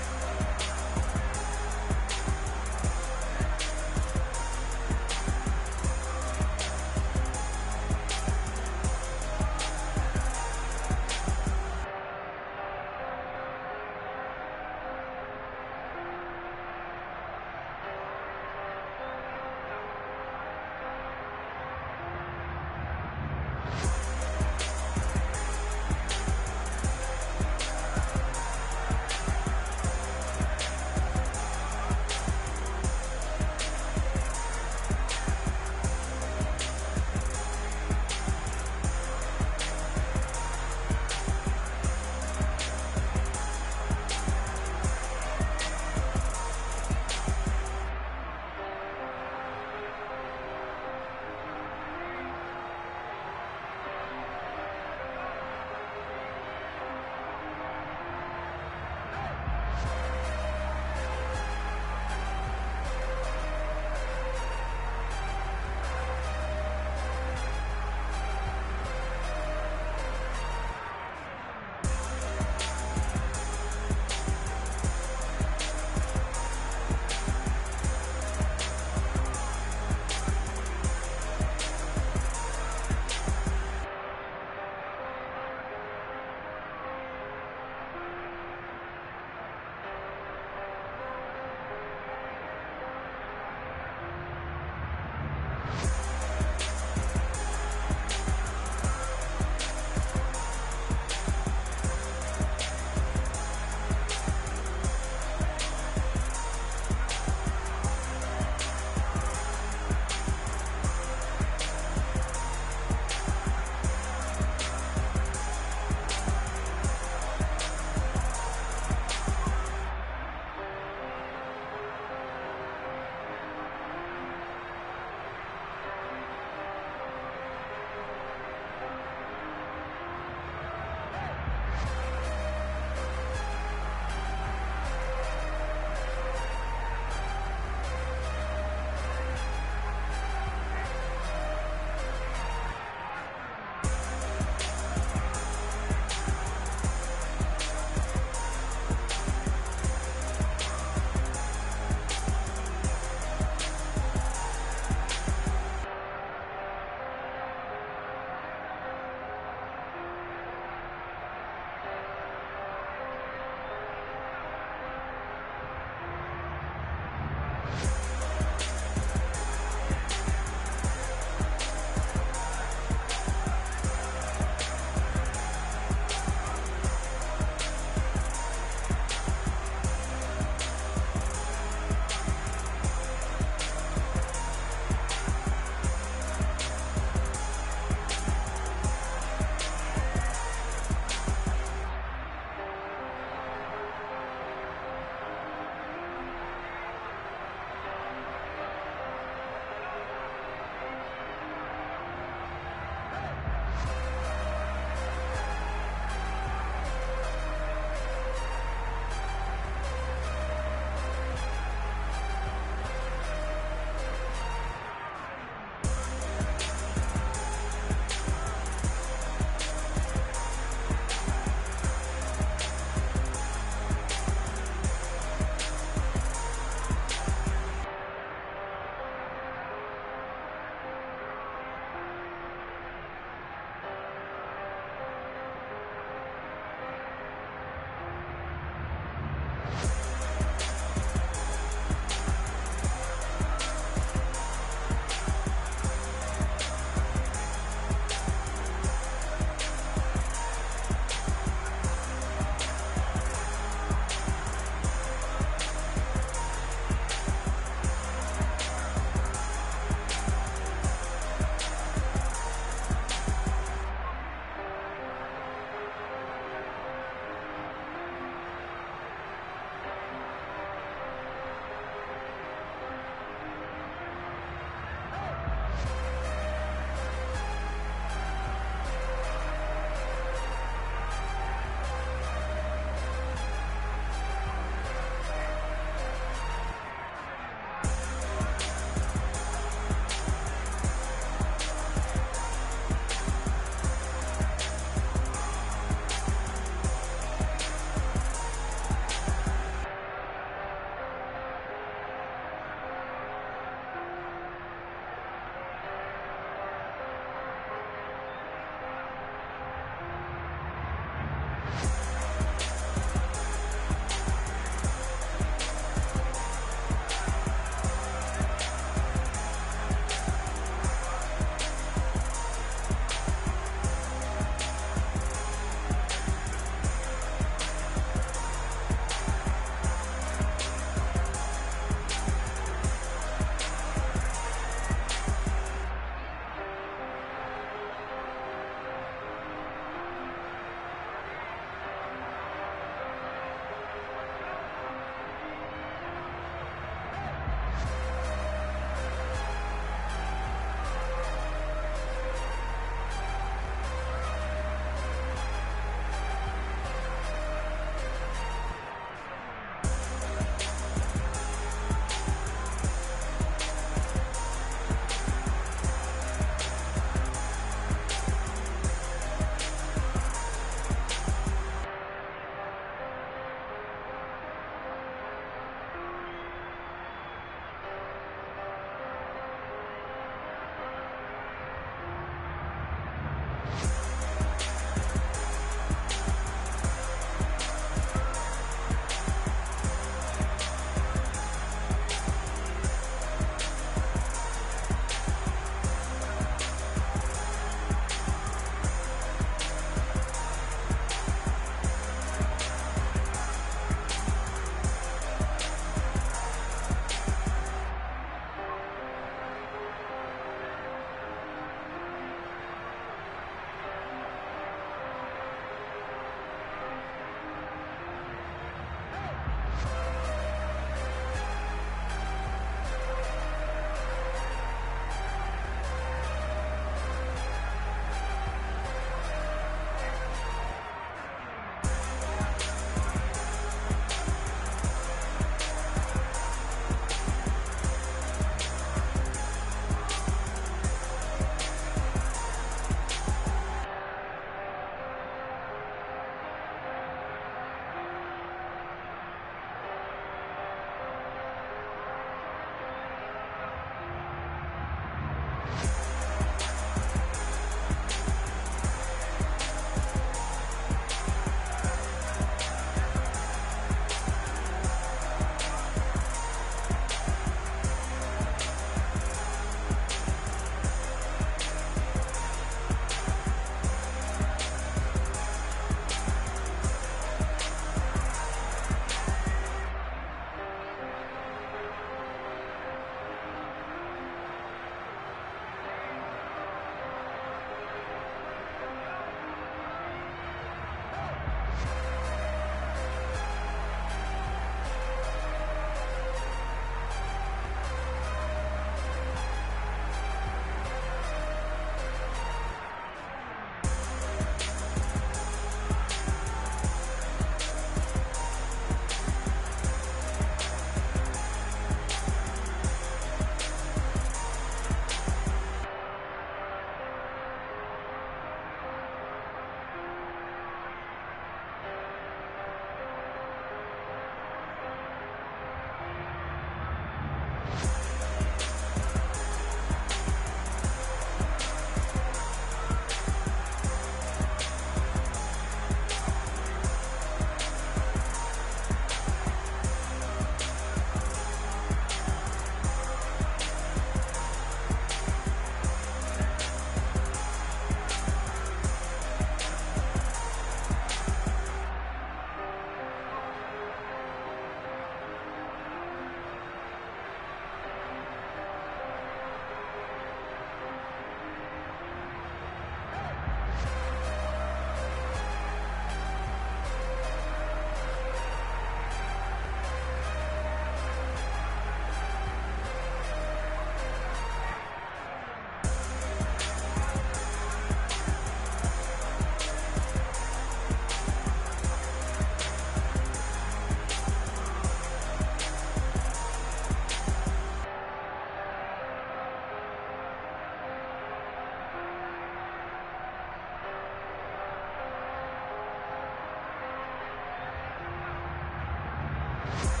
Eagles.